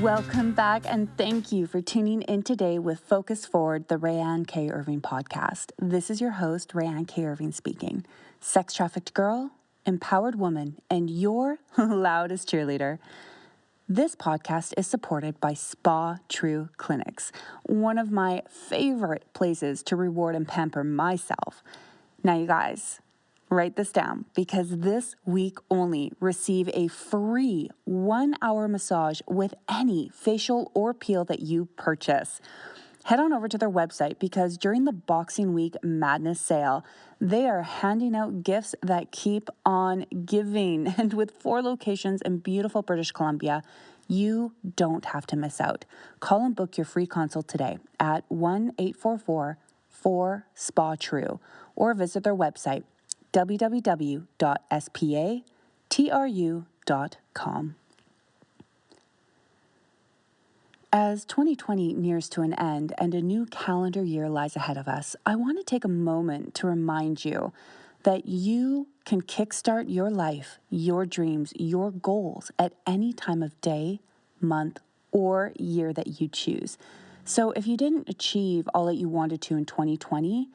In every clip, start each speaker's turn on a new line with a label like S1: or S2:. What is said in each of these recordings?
S1: Welcome back, and thank you for tuning in today with Focus Forward, the Rayanne K. Irving podcast. This is your host, Rayanne K. Irving speaking. Sex trafficked girl, empowered woman, and your loudest cheerleader. This podcast is supported by Spa True Clinics, one of my favorite places to reward and pamper myself. Now, you guys, write this down because this week only receive a free 1-hour massage with any facial or peel that you purchase. Head on over to their website because during the Boxing Week Madness sale, they are handing out gifts that keep on giving. And with 4 locations in beautiful British Columbia, you don't have to miss out. Call and book your free consult today at 1-844-4-SPA-TRUE or visit their website www.spatru.com. As 2020 nears to an end and a new calendar year lies ahead of us, I want to take a moment to remind you that you can kickstart your life, your dreams, your goals at any time of day, month, or year that you choose. So if you didn't achieve all that you wanted to in 2020,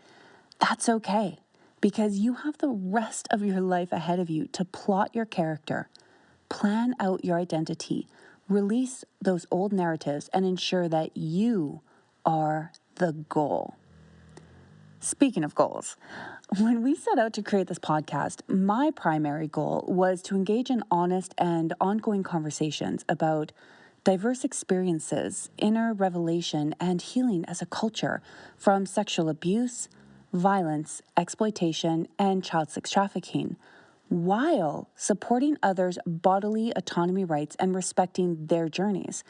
S1: that's okay, because you have the rest of your life ahead of you to plot your character, plan out your identity, release those old narratives, and ensure that you are the goal. Speaking of goals, when we set out to create this podcast, my primary goal was to engage in honest and ongoing conversations about diverse experiences, inner revelation, and healing as a culture from sexual abuse, violence, exploitation, and child sex trafficking, while supporting others' bodily autonomy rights and respecting their journeys.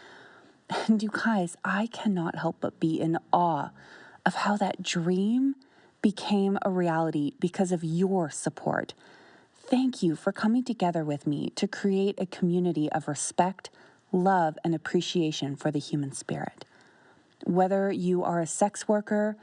S1: And you guys, I cannot help but be in awe of how that dream became a reality because of your support. Thank you for coming together with me to create a community of respect, love, and appreciation for the human spirit. Whether you are a sex worker,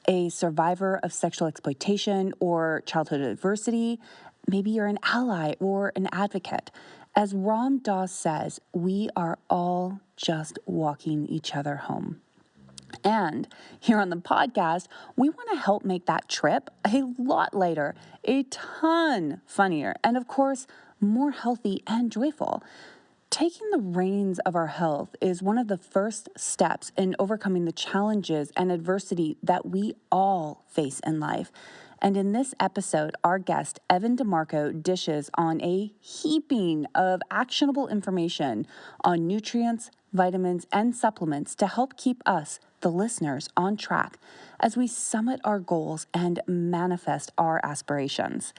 S1: a survivor of sexual exploitation or childhood adversity, maybe you're an ally or an advocate. As Ram Dass says, we are all just walking each other home. And here on the podcast, we want to help make that trip a lot lighter, a ton funnier, and of course, more healthy and joyful. Taking the reins of our health is one of the first steps in overcoming the challenges and adversity that we all face in life. And in this episode, our guest, Evan DeMarco, dishes on a heaping of actionable information on nutrients, vitamins, and supplements to help keep us, the listeners, on track as we summit our goals and manifest our aspirations.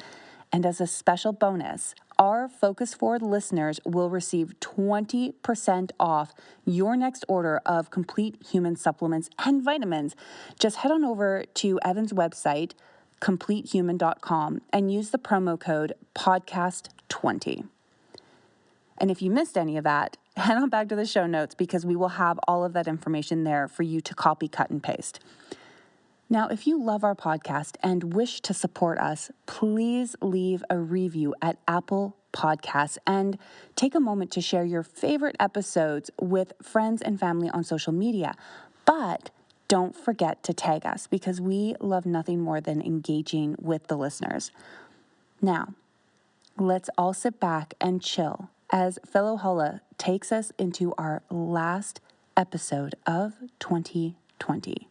S1: And as a special bonus, our Focus Forward listeners will receive 20% off your next order of complete human supplements and vitamins. Just head on over to Evan's website, completehuman.com, and use the promo code podcast20. And if you missed any of that, head on back to the show notes because we will have all of that information there for you to copy, cut, and paste. Now, if you love our podcast and wish to support us, please leave a review at Apple Podcasts and take a moment to share your favorite episodes with friends and family on social media. But don't forget to tag us because we love nothing more than engaging with the listeners. Now, let's all sit back and chill as Fellow Holla takes us into our last episode of 2020.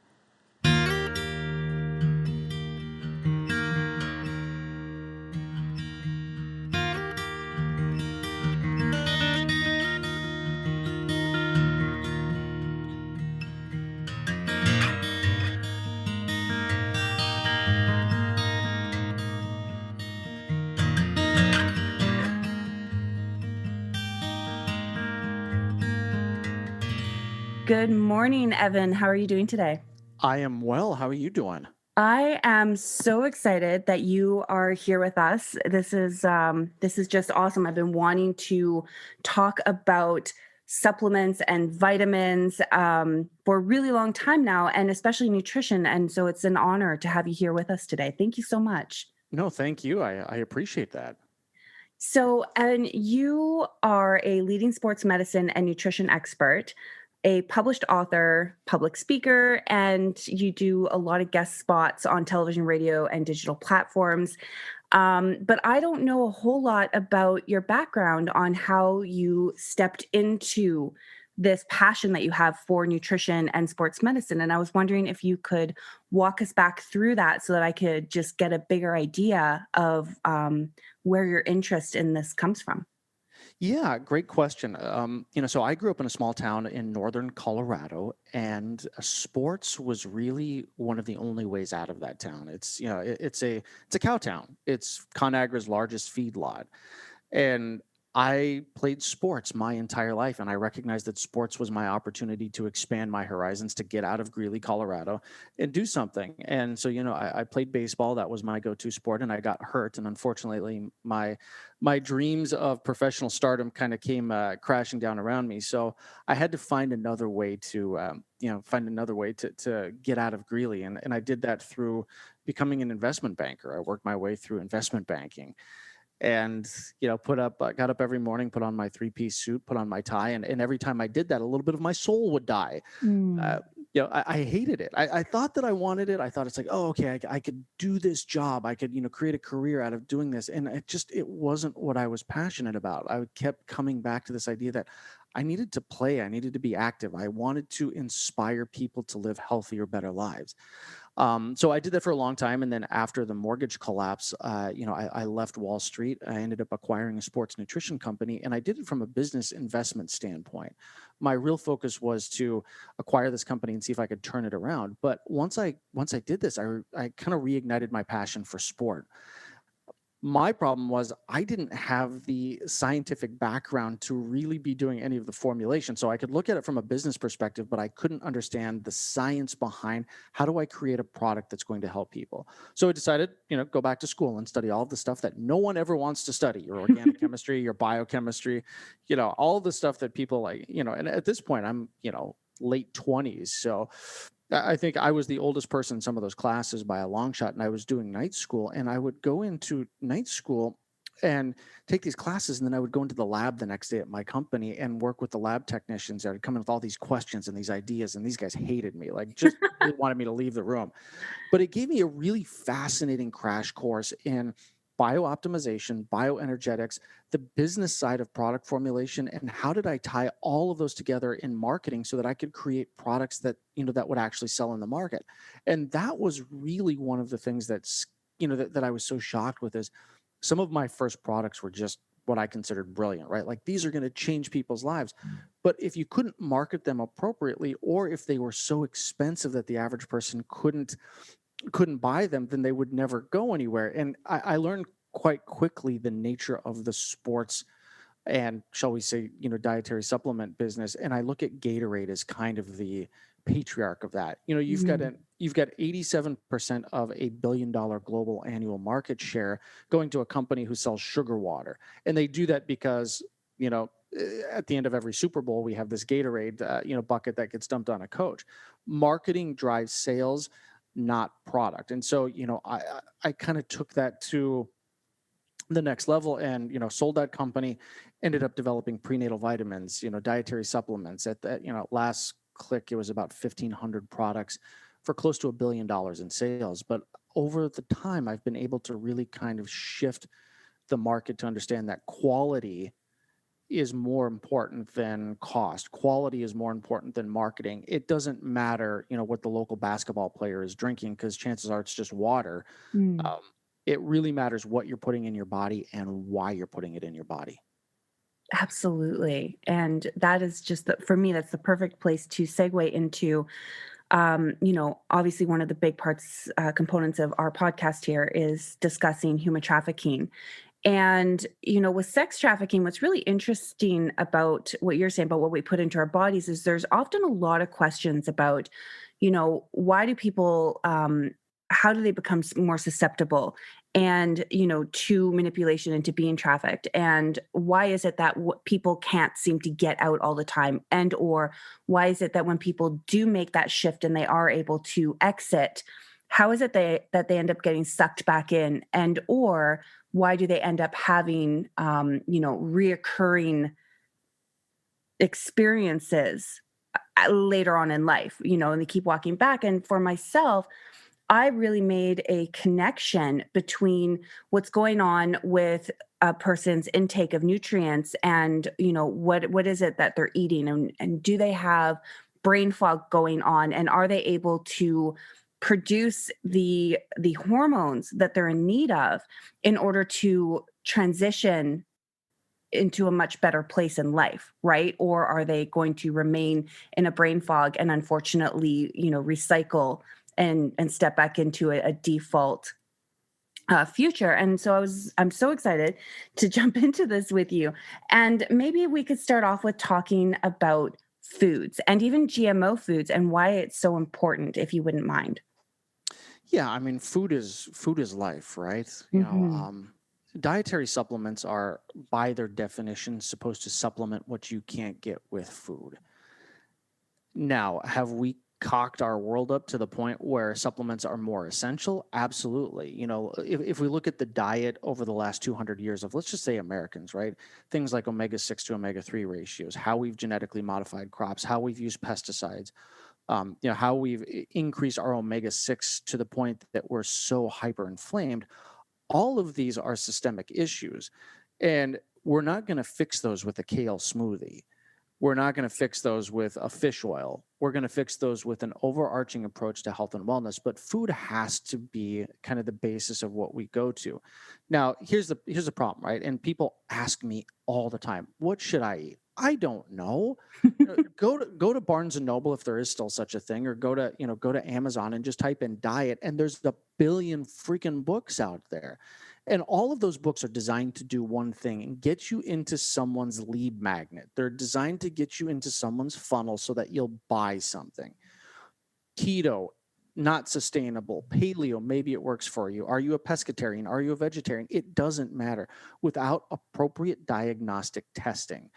S1: Good morning, Evan. How are you doing today?
S2: I am well. How are you doing?
S1: I am so excited that you are here with us. This is just awesome. I've been wanting to talk about supplements and vitamins for a really long time now, and especially nutrition. And so it's an honor to have you here with us today. Thank you so much.
S2: No, thank you. I appreciate that.
S1: And you are a leading sports medicine and nutrition expert, a published author, public speaker, and you do a lot of guest spots on television, radio, and digital platforms. But I don't know a whole lot about your background on how you stepped into this passion that you have for nutrition and sports medicine. And I was wondering if you could walk us back through that so that I could just get a bigger idea of where your interest in this comes from.
S2: Yeah, great question. So I grew up in a small town in northern Colorado, and sports was really one of the only ways out of that town. It's a cow town. It's ConAgra's largest feedlot, and I played sports my entire life, and I recognized that sports was my opportunity to expand my horizons, to get out of Greeley, Colorado, and do something. And so, I played baseball. That was my go-to sport, and I got hurt. And unfortunately, my dreams of professional stardom kind of came crashing down around me. So I had to find another way to get out of Greeley, and I did that through becoming an investment banker. I worked my way through investment banking and got up every morning, put on my three-piece suit, put on my tie, and every time I did that, a little bit of my soul would die. uh,
S1: Mm.
S2: I hated it. I thought that I wanted it. I thought it's like, oh, okay, I could do this job. I could create a career out of doing this, and it wasn't what I was passionate about. I kept coming back to this idea that I needed to play, I needed to be active, I wanted to inspire people to live healthier, better lives. So I did that for a long time, and then after the mortgage collapse, I left Wall Street. I ended up acquiring a sports nutrition company, and I did it from a business investment standpoint. My real focus was to acquire this company and see if I could turn it around. But once I did this, I kind of reignited my passion for sport. My problem was I didn't have the scientific background to really be doing any of the formulation. So I could look at it from a business perspective, but I couldn't understand the science behind how do I create a product that's going to help people. So I decided, go back to school and study all of the stuff that no one ever wants to study, your organic chemistry, your biochemistry, all the stuff that people like, and at this point I'm, late 20s. So I think I was the oldest person in some of those classes by a long shot, and I was doing night school. And I would go into night school and take these classes, and then I would go into the lab the next day at my company and work with the lab technicians that would come in with all these questions and these ideas. And these guys hated me, like just really wanted me to leave the room. But it gave me a really fascinating crash course in biooptimization, bioenergetics, the business side of product formulation, and how did I tie all of those together in marketing so that I could create products that would actually sell in the market. And that was really one of the things that I was so shocked with is some of my first products were just what I considered brilliant, right? Like these are going to change people's lives. But if you couldn't market them appropriately, or if they were so expensive that the average person couldn't buy them, then they would never go anywhere. And I learned quite quickly the nature of the sports and, shall we say, dietary supplement business. And I look at Gatorade as kind of the patriarch of that.
S1: Mm.
S2: You've got 87% of $1 billion global annual market share going to a company who sells sugar water. And they do that because, at the end of every Super Bowl, we have this Gatorade, bucket that gets dumped on a coach. Marketing drives sales, not product. And so, I kind of took that to the next level and, sold that company, ended up developing prenatal vitamins, dietary supplements at the, last click, it was about 1,500 products for close to $1 billion in sales. But over the time, I've been able to really kind of shift the market to understand that quality is more important than cost. Quality is more important than marketing. It doesn't matter, what the local basketball player is drinking, because chances are it's just water.
S1: Mm.
S2: Um, it really matters what you're putting in your body and why you're putting it in your body.
S1: Absolutely. And that is just for me, that's the perfect place to segue into, obviously one of the big parts, components of our podcast here is discussing human trafficking. And, with sex trafficking, what's really interesting about what you're saying about what we put into our bodies is there's often a lot of questions about, why do people, how do they become more susceptible and, to manipulation and to being trafficked? And why is it that people can't seem to get out all the time? And, or why is it that when people do make that shift and they are able to exit, how is it that they end up getting sucked back in, and or why do they end up having reoccurring experiences later on in life, and they keep walking back. And for myself, I really made a connection between what's going on with a person's intake of nutrients and, what is it that they're eating, and do they have brain fog going on, and are they able to produce the hormones that they're in need of in order to transition into a much better place in life, right? Or are they going to remain in a brain fog and unfortunately, recycle and step back into a default future? And so I'm so excited to jump into this with you. And maybe we could start off with talking about foods and even GMO foods and why it's so important, if you wouldn't mind.
S2: Yeah, I mean, food is life, right?
S1: Hmm.
S2: Dietary supplements are, by their definition, supposed to supplement what you can't get with food. Now, have we cocked our world up to the point where supplements are more essential? Absolutely. If we look at the diet over the last 200 years of, let's just say, Americans, right? Things like omega 6 to omega 3 ratios, how we've genetically modified crops, how we've used pesticides, how we've increased our omega 6 to the point that we're so hyperinflamed. All of these are systemic issues. And we're not going to fix those with a kale smoothie. We're not going to fix those with a fish oil. We're going to fix those with an overarching approach to health and wellness. But food has to be kind of the basis of what we go to. Now, here's the problem, right? And people ask me all the time, what should I eat? I don't know. Go to Barnes and Noble, if there is still such a thing, or go to Amazon and just type in diet, and there's a billion freaking books out there. And all of those books are designed to do one thing and get you into someone's lead magnet. They're designed to get you into someone's funnel so that you'll buy something. Keto, not sustainable. Paleo, maybe it works for you. Are you a pescatarian? Are you a vegetarian? It doesn't matter. Without appropriate diagnostic testing,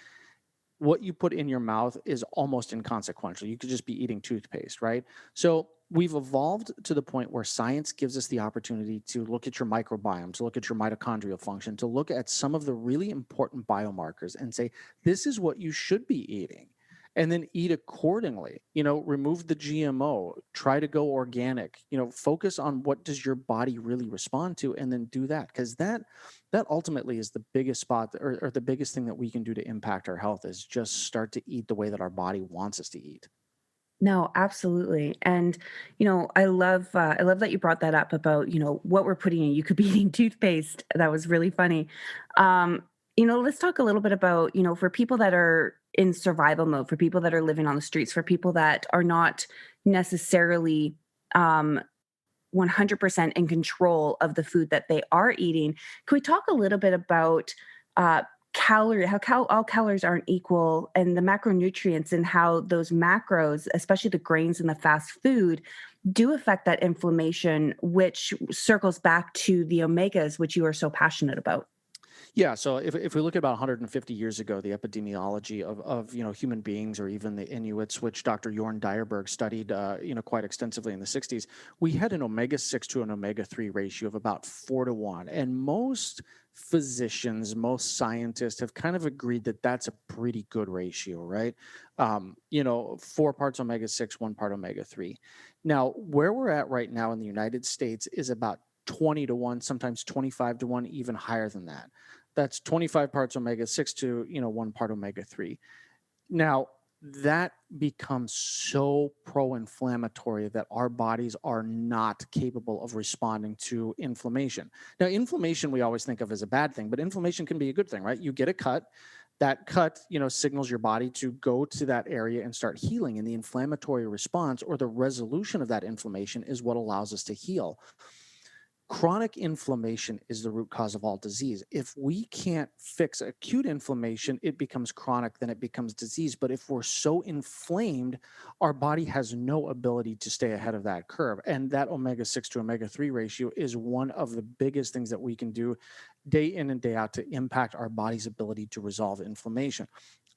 S2: what you put in your mouth is almost inconsequential. You could just be eating toothpaste, right? So we've evolved to the point where science gives us the opportunity to look at your microbiome, to look at your mitochondrial function, to look at some of the really important biomarkers and say, this is what you should be eating. And then eat accordingly. Remove the GMO, try to go organic, focus on what does your body really respond to, and then do that. Because that ultimately is the biggest spot, or the biggest thing that we can do to impact our health, is just start to eat the way that our body wants us to eat.
S1: No, absolutely. And, I love that you brought that up about, what we're putting in. You could be eating toothpaste. That was really funny. Let's talk a little bit about, for people that are in survival mode, for people that are living on the streets, for people that are not necessarily um 100% in control of the food that they are eating. Can we talk a little bit about uh, all calories aren't equal, and the macronutrients, and how those macros, especially the grains and the fast food, do affect that inflammation, which circles back to the omegas, which you are so passionate about?
S2: Yeah, so if we look at about 150 years ago, the epidemiology of human beings, or even the Inuits, which Dr. Jorn Dyerberg studied quite extensively in the 60s, we had an omega 6 to an omega 3 ratio of about 4 to 1, and most physicians, most scientists have kind of agreed that that's a pretty good ratio, right? 4 parts omega 6, 1 part omega 3. Now, where we're at right now in the United States is about 20 to 1, sometimes 25 to 1, even higher than that. That's 25 parts omega 6 to 1 part omega 3. Now, that becomes so pro-inflammatory that our bodies are not capable of responding to inflammation. Now, inflammation we always think of as a bad thing, but inflammation can be a good thing, right? You get a cut. That cut, signals your body to go to that area and start healing. And the inflammatory response, or the resolution of that inflammation, is what allows us to heal. Chronic inflammation is the root cause of all disease. If we can't fix acute inflammation, it becomes chronic, then it becomes disease. But if we're so inflamed, our body has no ability to stay ahead of that curve. And that omega 6 to omega 3 ratio is one of the biggest things that we can do day in and day out to impact our body's ability to resolve inflammation.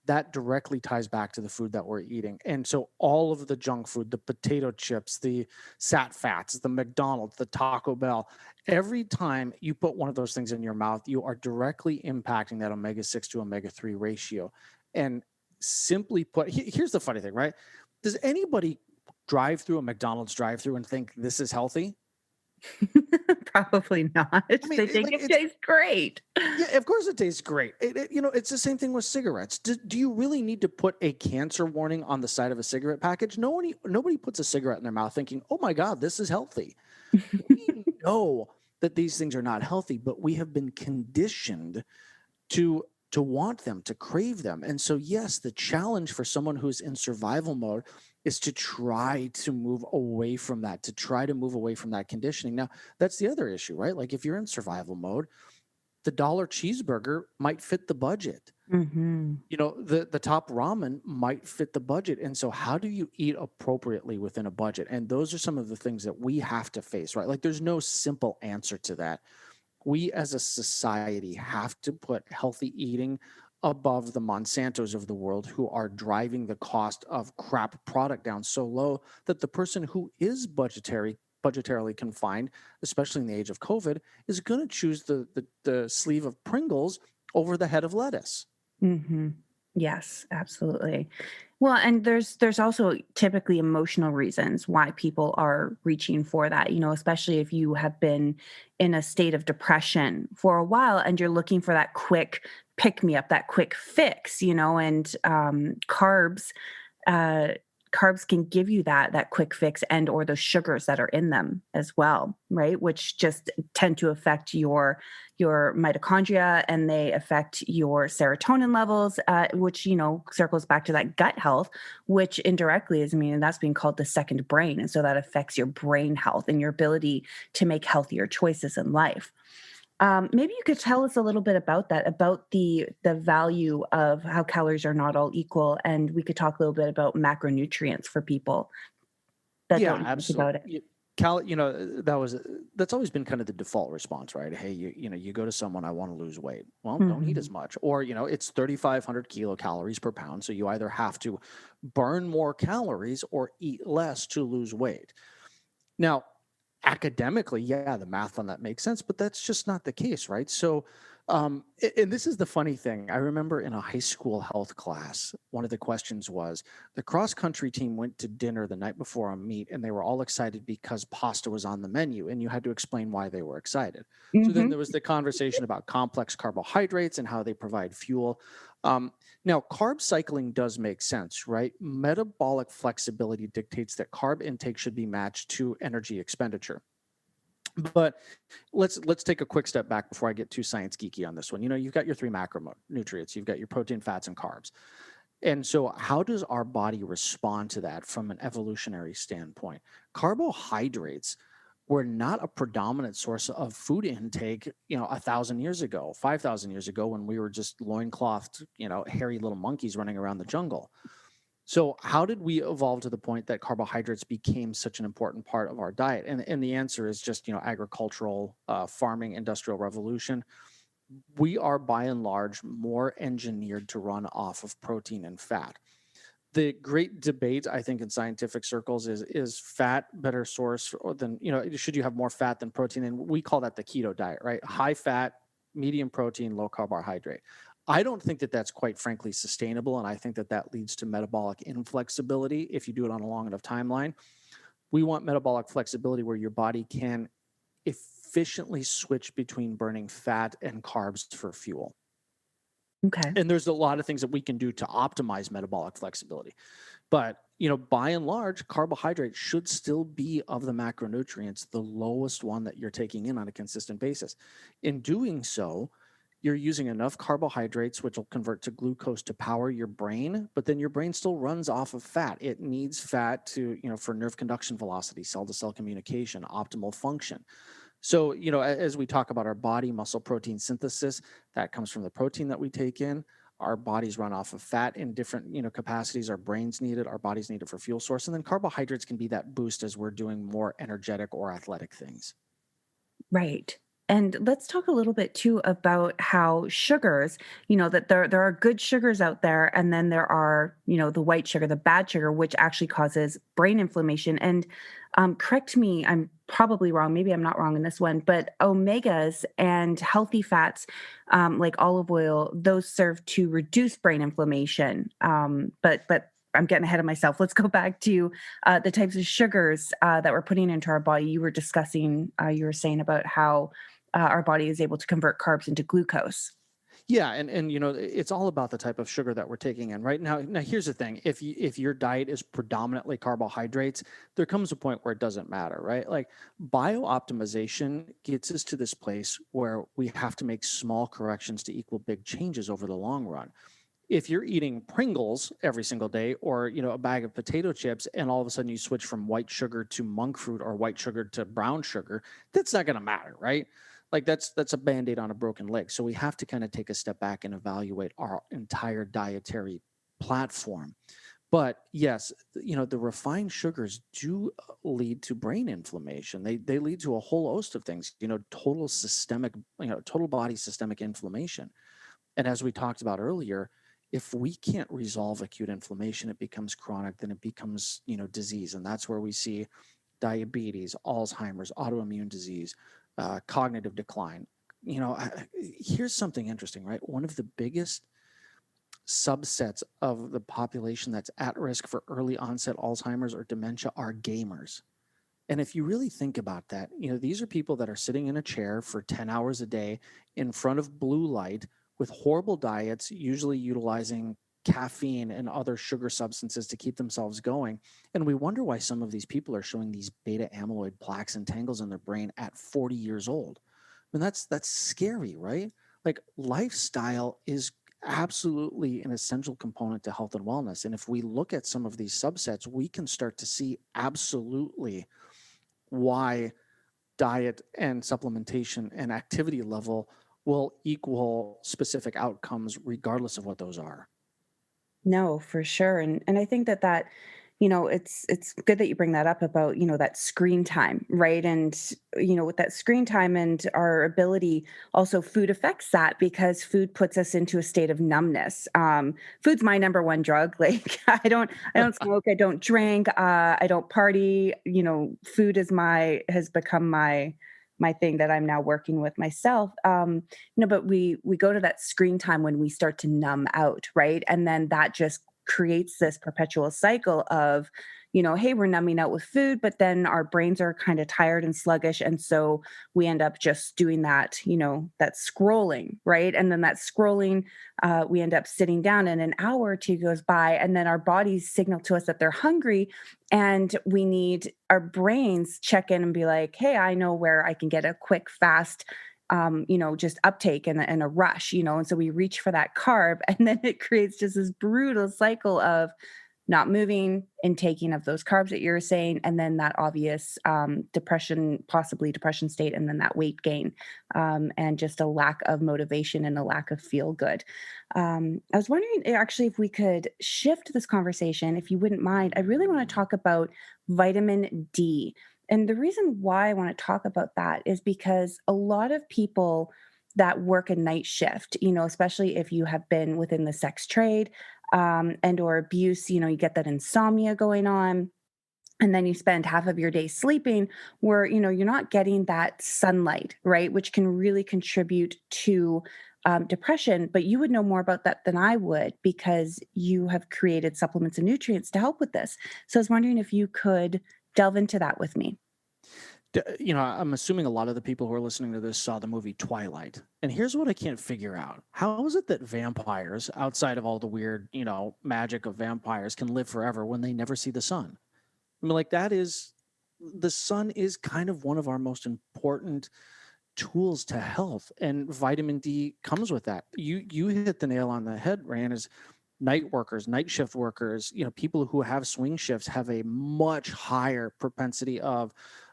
S2: that directly ties back to the food that we're eating. And so all of the junk food, the potato chips, the sat fats, the McDonald's, the Taco Bell, every time you put one of those things in your mouth, you are directly impacting that omega-6 to omega-3 ratio. And simply put, here's the funny thing, right? Does anybody drive through a McDonald's drive through and think this is healthy?
S3: Probably not.
S2: I mean,
S3: They think
S2: like
S3: it
S2: it's
S3: tastes great.
S2: yeah, of course it tastes great. It's the same thing with cigarettes. Do you really need to put a cancer warning on the side of a cigarette package? Nobody puts a cigarette in their mouth thinking, "Oh my God, this is healthy." We know that these things are not healthy, but we have been conditioned to want them, to crave them. And so yes, the challenge for someone who's in survival mode is to try to move away from that, to try to move away from that conditioning. Now, that's the other issue, right? Like if you're in survival mode, the dollar cheeseburger might fit the budget.
S3: Mhm.
S2: The top ramen might fit the budget. And so how do you eat appropriately within a budget? And those are some of the things that we have to face, right? Like there's no simple answer to that. We as a society have to put healthy eating above the Monsantos of the world who are driving the cost of crap product down so low that the person who is budgetarily confined, especially in the age of COVID, is going to choose the sleeve of Pringles over the head of lettuce.
S3: Mhm. Yes, absolutely. Well, and there's also typically emotional reasons why people are reaching for that, especially if you have been in a state of depression for a while and you're looking for that quick pick me up, that quick fix, and uh, carbs can give you that quick fix and or the sugars that are in them as well, right? Which just tend to affect your mitochondria and they affect your serotonin levels, which circles back to that gut health, which indirectly is, I mean, that's being called the second brain, and so that affects your brain health and your ability to make healthier choices in life. Maybe you could tell us a little bit about that, about the value of how calories are not all equal, and we could talk a little bit about macronutrients for people that
S2: Yeah,
S3: don't know much
S2: absolutely.
S3: about it.
S2: That's always been kind of the default response, right? Hey, you go to someone, I want to lose weight. Well, don't eat
S3: Mhm.
S2: as much, or it's 3,500 kilocalories per pound, so you either have to burn more calories or eat less to lose weight. Now, academically, yeah, the math on that makes sense, but that's just not the case, right? So, and this is the funny thing. I remember in a high school health class, one of the questions was the cross country team went to dinner the night before a meet and they were all excited because pasta was on the menu and you had to explain why they were excited. So then
S3: Mhm.
S2: there was the conversation about complex carbohydrates and how they provide fuel. Um, Now, carb cycling does make sense, right? Metabolic flexibility dictates that carb intake should be matched to energy expenditure. But let's take a quick step back before I get too science geeky on this one. You've got your three macronutrients, you've got your protein, fats, and carbs. And so, how does our body respond to that from an evolutionary standpoint? Carbohydrates were not a predominant source of food intake, 1,000 years ago, 5,000 years ago, when we were just loinclothed, hairy little monkeys running around the jungle. So, how did we evolve to the point that carbohydrates became such an important part of our diet? And the answer is just, agricultural, farming, industrial revolution. We are by and large more engineered to run off of protein and fat. The great debate, I think, in scientific circles is fat better source or than, should you have more fat than protein? And we call that the keto diet, right? High fat, medium protein, low carbohydrate. I don't think that that's quite frankly sustainable. And I think that that leads to metabolic inflexibility if you do it on a long enough timeline. We want metabolic flexibility where your body can efficiently switch between burning fat and carbs for fuel.
S3: Okay.
S2: And there's a lot of things that we can do to optimize metabolic flexibility. But, by and large, carbohydrate should still be of the macronutrients, the lowest one that you're taking in on a consistent basis. In doing so, you're using enough carbohydrates, which will convert to glucose to power your brain, but then your brain still runs off of fat. It needs fat to, for nerve conduction velocity, cell to cell communication, optimal function. So, as we talk about our body muscle protein synthesis, that comes from the protein that we take in. Our bodies run off of fat in different, capacities. Our brains need it, our bodies need it for fuel source. And then carbohydrates can be that boost as we're doing more energetic or athletic things.
S3: Right. And let's talk a little bit too about how sugars, that there are good sugars out there, and then there are, the white sugar, the bad sugar, which actually causes brain inflammation. And correct me, I'm probably wrong. Maybe I'm not wrong in this one, but omegas and healthy fats, like olive oil, those serve to reduce brain inflammation. But I'm getting ahead of myself. Let's go back to the types of sugars that we're putting into our body. You were discussing, you were saying about how our body is able to convert carbs into glucose.
S2: Yeah, and it's all about the type of sugar that we're taking in. Right now, here's the thing: if your diet is predominantly carbohydrates, there comes a point where it doesn't matter, right? Like biooptimization gets us to this place where we have to make small corrections to equal big changes over the long run. If you're eating Pringles every single day, or a bag of potato chips, and all of a sudden you switch from white sugar to monk fruit or white sugar to brown sugar, that's not going to matter, right? Like that's a band-aid on a broken leg. So we have to kind of take a step back and evaluate our entire dietary platform. But yes, the refined sugars do lead to brain inflammation. They lead to a whole host of things, total systemic, total body systemic inflammation. And as we talked about earlier, if we can't resolve acute inflammation, it becomes chronic, then it becomes, disease. And that's where we see diabetes, Alzheimer's, autoimmune disease, cognitive decline. Here's something interesting, right? One of the biggest subsets of the population that's at risk for early onset Alzheimer's or dementia are gamers. And if you really think about that, these are people that are sitting in a chair for 10 hours a day in front of blue light with horrible diets, usually utilizing caffeine and other sugar substances to keep themselves going. And we wonder why some of these people are showing these beta amyloid plaques and tangles in their brain at 40 years old. I mean, that's scary, right? Like lifestyle is absolutely an essential component to health and wellness. And if we look at some of these subsets, we can start to see absolutely why diet and supplementation and activity level will equal specific outcomes regardless of what those are.
S3: No, for sure. And I think that it's good that you bring that up about, that screen time, right? And with that screen time and our ability, also food affects that because food puts us into a state of numbness. Food's my number one drug. Like I don't smoke, I don't drink, I don't party. Food has become my thing that I'm now working with myself. But we go to that screen time when we start to numb out, right? And then that just creates this perpetual cycle of, hey, we're numbing out with food, but then our brains are kind of tired and sluggish. And so we end up just doing that, that scrolling, right? And then that scrolling, we end up sitting down and an hour or two goes by, and then our bodies signal to us that they're hungry. And we need our brains check in and be like, hey, I know where I can get a quick, fast just uptake and a rush, and so we reach for that carb, and then it creates just this brutal cycle of not moving, intaking of those carbs that you're saying, and then that obvious possibly depression state, and then that weight gain, and just a lack of motivation and a lack of feel good. I was wondering actually if we could shift this conversation, if you wouldn't mind. I really want to talk about vitamin D. And the reason why I want to talk about that is because a lot of people that work a night shift, especially if you have been within the sex trade, and or abuse, you get that insomnia going on. And then you spend half of your day sleeping where, you're not getting that sunlight, right? Which can really contribute to depression. But you would know more about that than I would because you have created supplements and nutrients to help with this. So I was wondering if you could delve into that with me.
S2: I'm assuming a lot of the people who are listening to this saw the movie Twilight. And here's what I can't figure out. How is it that vampires, outside of all the weird, magic of vampires, can live forever when they never see the sun? I mean, like the sun is kind of one of our most important tools to health, and vitamin D comes with that. You hit the nail on the head, Rand, is night workers, night shift workers, people who have swing shifts have a much higher propensity of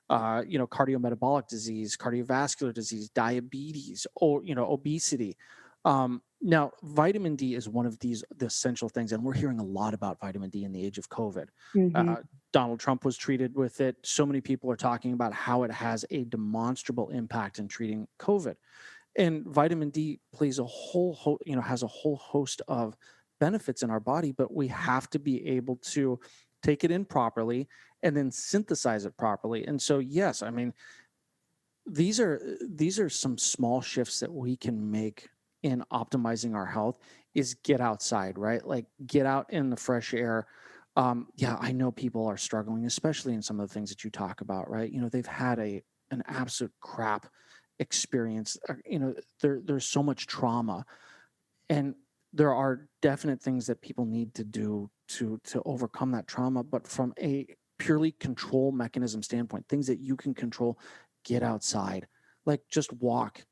S2: cardiometabolic disease, cardiovascular disease, diabetes, or, obesity. Now, vitamin D is one of the essential things, and we're hearing a lot about vitamin D in the age of COVID.
S3: Hmm.
S2: Uh, Donald Trump was treated with it. So many people are talking about how it has a demonstrable impact in treating COVID. And vitamin D plays a has a whole host of benefits in our body, but we have to be able to take it in properly and then synthesize it properly. And so, yes, I mean, these are some small shifts that we can make in optimizing our health is get outside, right? Like get out in the fresh air. Yeah, I know people are struggling, especially in some of the things that you talk about, right? They've had an absolute crap experience. There's so much trauma, and there are definite things that people need to do to overcome that trauma. But from a purely control mechanism standpoint, things that you can control, get outside, like just walk,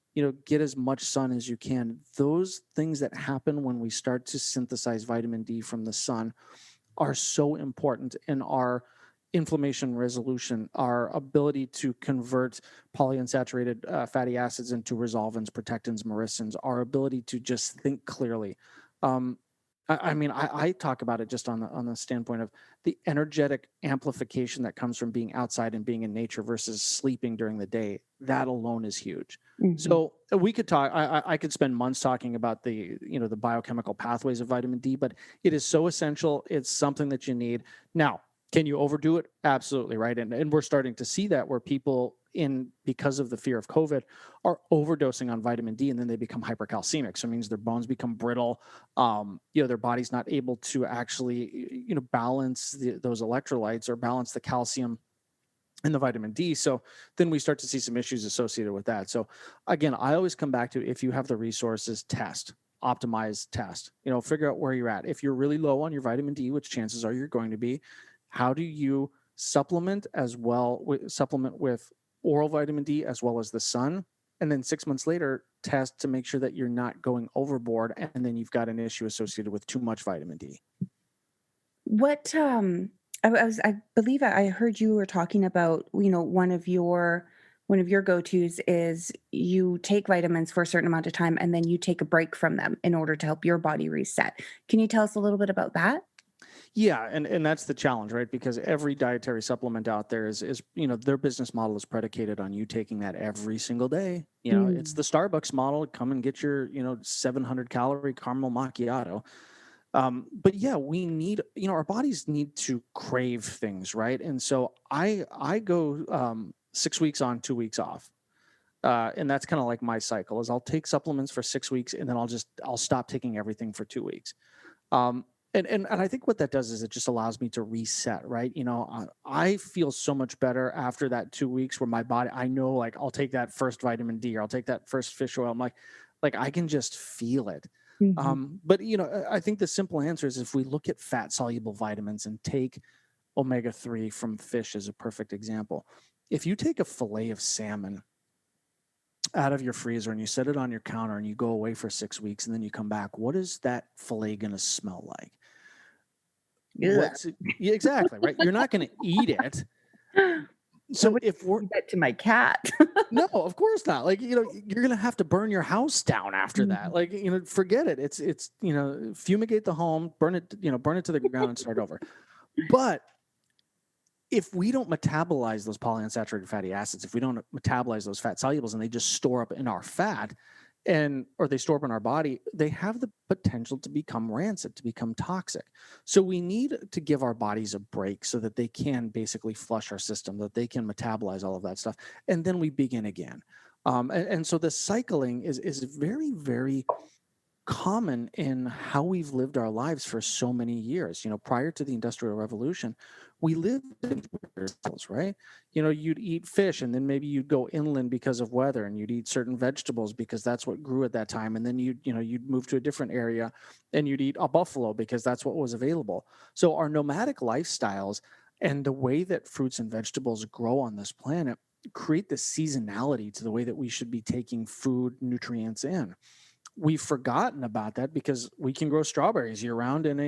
S2: get as much sun as you can. Those things that happen when we start to synthesize vitamin D from the sun are so important in our inflammation resolution, our ability to convert polyunsaturated fatty acids into resolvins, protectins, myrisins, our ability to just think clearly. Um, I talk about it just on the standpoint of the energetic amplification that comes from being outside and being in nature versus sleeping during the day. That alone is huge.
S3: Hmm.
S2: So we could talk. I could spend months talking about the biochemical pathways of vitamin D, but it is so essential. It's something that you need. Now, can you overdo it? Absolutely, right. And we're starting to see that where people because of the fear of COVID are overdosing on vitamin D, and then they become hypercalcemic. So it means their bones become brittle. Their body's not able to actually, balance those electrolytes or balance the calcium and the vitamin D. So then we start to see some issues associated with that. So again, I always come back to, if you have the resources, test, optimize, test, figure out where you're at. If you're really low on your vitamin D, which chances are you're going to be, how do you supplement with oral vitamin D as well as the sun? And then 6 months later, test to make sure that you're not going overboard. And then you've got an issue associated with too much vitamin D.
S3: What I believe I heard you were talking about, one of your go-tos is you take vitamins for a certain amount of time and then you take a break from them in order to help your body reset. Can you tell us a little bit about that?
S2: Yeah, and that's the challenge, right? Because every dietary supplement out there is their business model is predicated on you taking that every single day. It's
S3: Mm.
S2: the Starbucks model. Come and get your 700 calorie caramel macchiato. But yeah, we need, our bodies need to crave things, right? And so I go 6 weeks on, 2 weeks off. And that's kind of like my cycle is I'll take supplements for 6 weeks and then I'll stop taking everything for 2 weeks. And I think what that does is it just allows me to reset, right? I feel so much better after that 2 weeks where my body, I know, like I'll take that first vitamin D or I'll take that first fish oil. I'm like I can just feel it.
S3: Mhm.
S2: But I think the simple answer is if we look at fat soluble vitamins and take omega-3 from fish as a perfect example. If you take a fillet of salmon out of your freezer and you set it on your counter and you go away for 6 weeks and then you come back, what is that fillet going to smell like?
S3: Ugh.
S2: Yeah, exactly, right? You're not going to eat it.
S3: I
S2: So
S3: would
S2: if we're
S3: feed that to my cat.
S2: no, of course not. Like, you're going to have to burn your house down after that.
S3: Mhm.
S2: Like, forget it. It's, fumigate the home, burn it to the ground and start over. But if we don't metabolize those polyunsaturated fatty acids, if we don't metabolize those fat solubles and they just store up in our fat or they store up in our body, they have the potential to become rancid, to become toxic. So we need to give our bodies a break so that they can basically flush our system, that they can metabolize all of that stuff. And then we begin again. And so the cycling is very, very common in how we've lived our lives for so many years. Prior to the Industrial Revolution, we lived in cycles, right? You'd eat fish and then maybe you'd go inland because of weather and you'd eat certain vegetables because that's what grew at that time. And then you'd move to a different area and you'd eat a buffalo because that's what was available. So our nomadic lifestyles and the way that fruits and vegetables grow on this planet create the seasonality to the way that we should be taking food nutrients in. We've forgotten about that because we can grow strawberries year round in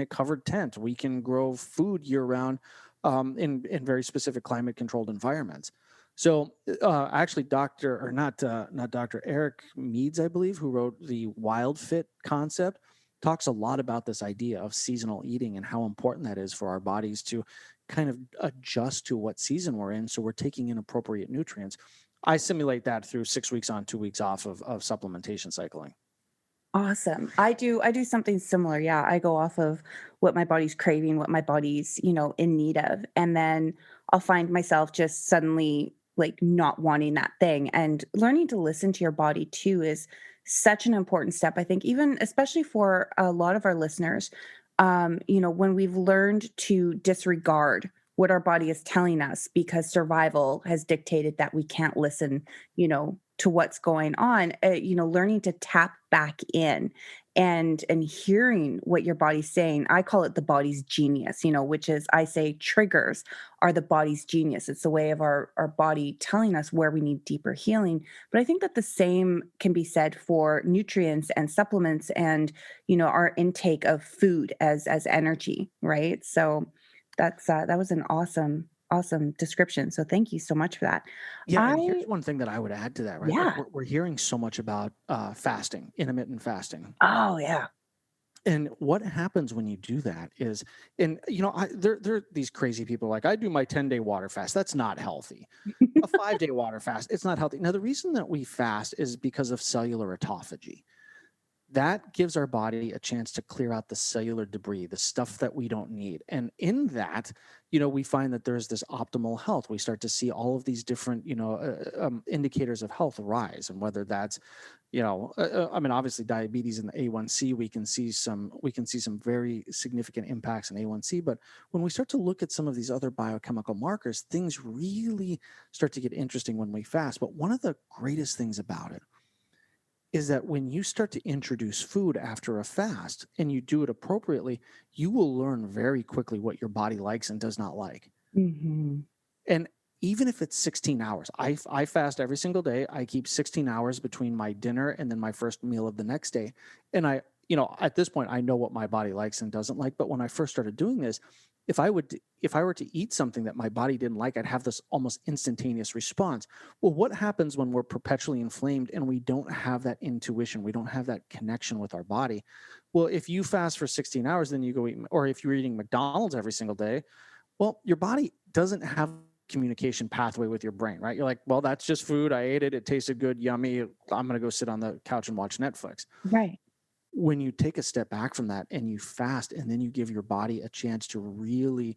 S2: a covered tent. We can grow food year round in very specific climate controlled environments. So actually, Doctor or not Doctor Eric Meads, I believe, who wrote the Wild Fit concept, talks a lot about this idea of seasonal eating and how important that is for our bodies to kind of adjust to what season we're in, so we're taking in appropriate nutrients. I simulate that through 6 weeks on, 2 weeks off of supplementation cycling.
S3: Awesome. I do something similar. Yeah, I go off of what my body's craving, what my body's, in need of. And then I'll find myself just suddenly like not wanting that thing. And learning to listen to your body too is such an important step. I think even especially for a lot of our listeners, when we've learned to disregard what our body is telling us because survival has dictated that we can't listen, to what's going on, learning to tap back in and hearing what your body's saying. I call it the body's genius, which is, I say, triggers are the body's genius. It's the way of our body telling us where we need deeper healing. But I think that the same can be said for nutrients and supplements and, our intake of food as energy, right? So that was an awesome description. So thank you so much for that.
S2: Yeah,
S3: I
S2: and here's one thing that I would add to that, right? Like
S3: Yeah.
S2: we're hearing so much about fasting, intermittent fasting.
S3: Oh, yeah.
S2: And what happens when you do that is, and there are these crazy people like, I do my 10-day water fast. That's not healthy. A 5-day water fast, it's not healthy. Now, the reason that we fast is because of cellular autophagy. That gives our body a chance to clear out the cellular debris, the stuff that we don't need. And in that, we find that there's this optimal health. We start to see all of these different, indicators of health rise. And whether that's, obviously diabetes and the A1C, we can see some very significant impacts in A1C. But when we start to look at some of these other biochemical markers, things really start to get interesting when we fast. But one of the greatest things about it is that when you start to introduce food after a fast and you do it appropriately, you will learn very quickly what your body likes and does not like.
S3: Hmm.
S2: And even if it's 16 hours, I fast every single day. I keep 16 hours between my dinner and then my first meal of the next day. And at this point, I know what my body likes and doesn't like. But when I first started doing this, if I were to eat something that my body didn't like, I'd have this almost instantaneous response. Well, what happens when we're perpetually inflamed and we don't have that intuition? We don't have that connection with our body. Well, if you fast for 16 hours, then you go eat, or if you're eating McDonald's every single day, well, your body doesn't have communication pathway with your brain, right? You're like, well, that's just food. I ate it. It tasted good, yummy. I'm going to go sit on the couch and watch Netflix.
S3: Right.
S2: When you take a step back from that and you fast, and then you give your body a chance to really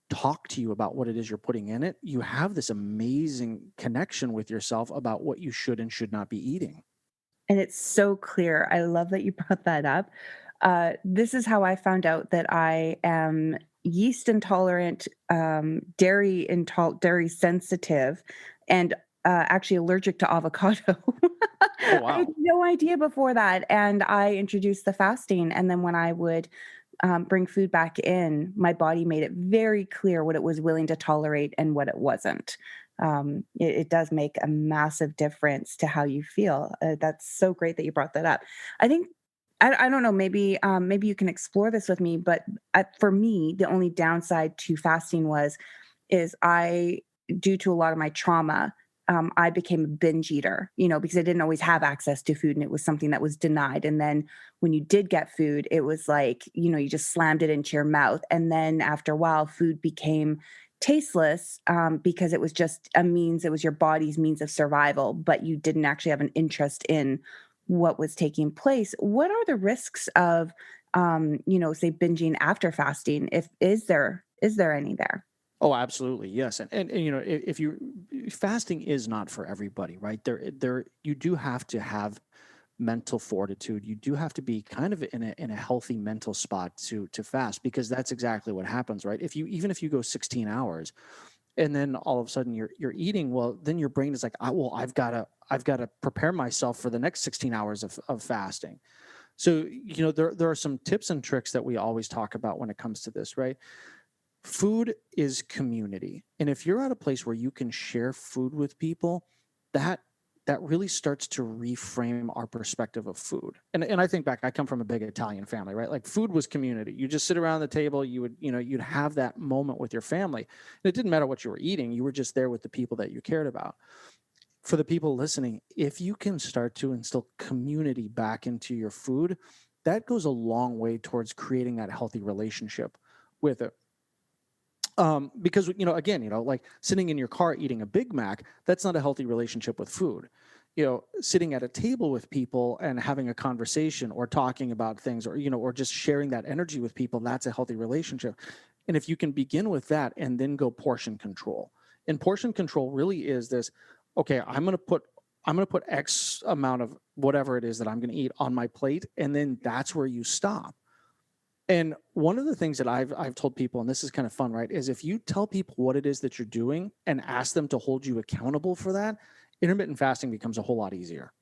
S2: talk to you about what it is you're putting in it, you have this amazing connection with yourself about what you should and should not be eating.
S3: And it's so clear. I love that you brought that up. This is how I found out that I am yeast intolerant, dairy sensitive, and actually allergic to avocado.
S2: Oh,
S3: I had
S2: wow.
S3: no idea before that. And I introduced the fasting. And then when I would bring food back in, my body made it very clear what it was willing to tolerate and what it wasn't. It does make a massive difference to how you feel. That's so great that you brought that up. I think I don't know. Maybe you can explore this with me. But for me, the only downside to fasting is I, due to a lot of my trauma, I became a binge eater, because I didn't always have access to food and it was something that was denied. And then when you did get food, it was like, you just slammed it into your mouth. And then after a while, food became tasteless because it was just it was your body's means of survival, but you didn't actually have an interest in what was taking place. What are the risks of, say binging after fasting? If is there any there?
S2: Oh, absolutely. Yes. And if you fasting is not for everybody, right? There you do have to have mental fortitude. You do have to be kind of in a healthy mental spot to fast, because that's exactly what happens, right? If you go 16 hours and then all of a sudden you're eating, well, then your brain is like, well, I've got to prepare myself for the next 16 hours of fasting. So, there are some tips and tricks that we always talk about when it comes to this, right? Food is community. And if you're at a place where you can share food with people, that that really starts to reframe our perspective of food. And I think back, I come from a big Italian family, right? Like food was community. You just sit around the table, you'd have that moment with your family. And it didn't matter what you were eating, you were just there with the people that you cared about. For the people listening, if you can start to instill community back into your food, that goes a long way towards creating that healthy relationship with it. Because again, like sitting in your car eating a Big Mac, that's not a healthy relationship with food. Sitting at a table with people and having a conversation or talking about things, or just sharing that energy with people, that's a healthy relationship. And if you can begin with that and then go portion control, and portion control really is this: okay, I'm going to put X amount of whatever it is that I'm going to eat on my plate, and then that's where you stop. And one of the things that I've told people, and this is kind of fun, right, is if you tell people what it is that you're doing and ask them to hold you accountable for that, intermittent fasting becomes a whole lot easier.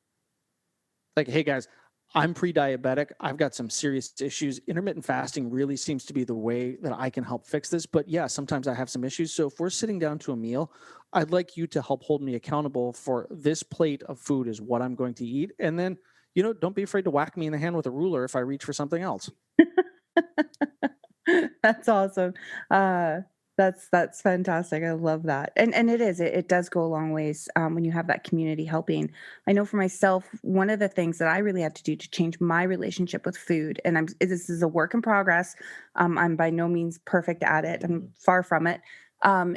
S2: Like, hey guys, I'm pre-diabetic. I've got some serious issues. Intermittent fasting really seems to be the way that I can help fix this. But yeah, sometimes I have some issues. So if we're sitting down to a meal, I'd like you to help hold me accountable for this plate of food is what I'm going to eat. And then, don't be afraid to whack me in the hand with a ruler if I reach for something else.
S3: That's awesome. Uh, that's fantastic. I love that. And it does go a long ways when you have that community helping. I know for myself, one of the things that I really had to do to change my relationship with food, and this is a work in progress. I'm by no means perfect at it. I'm far from it.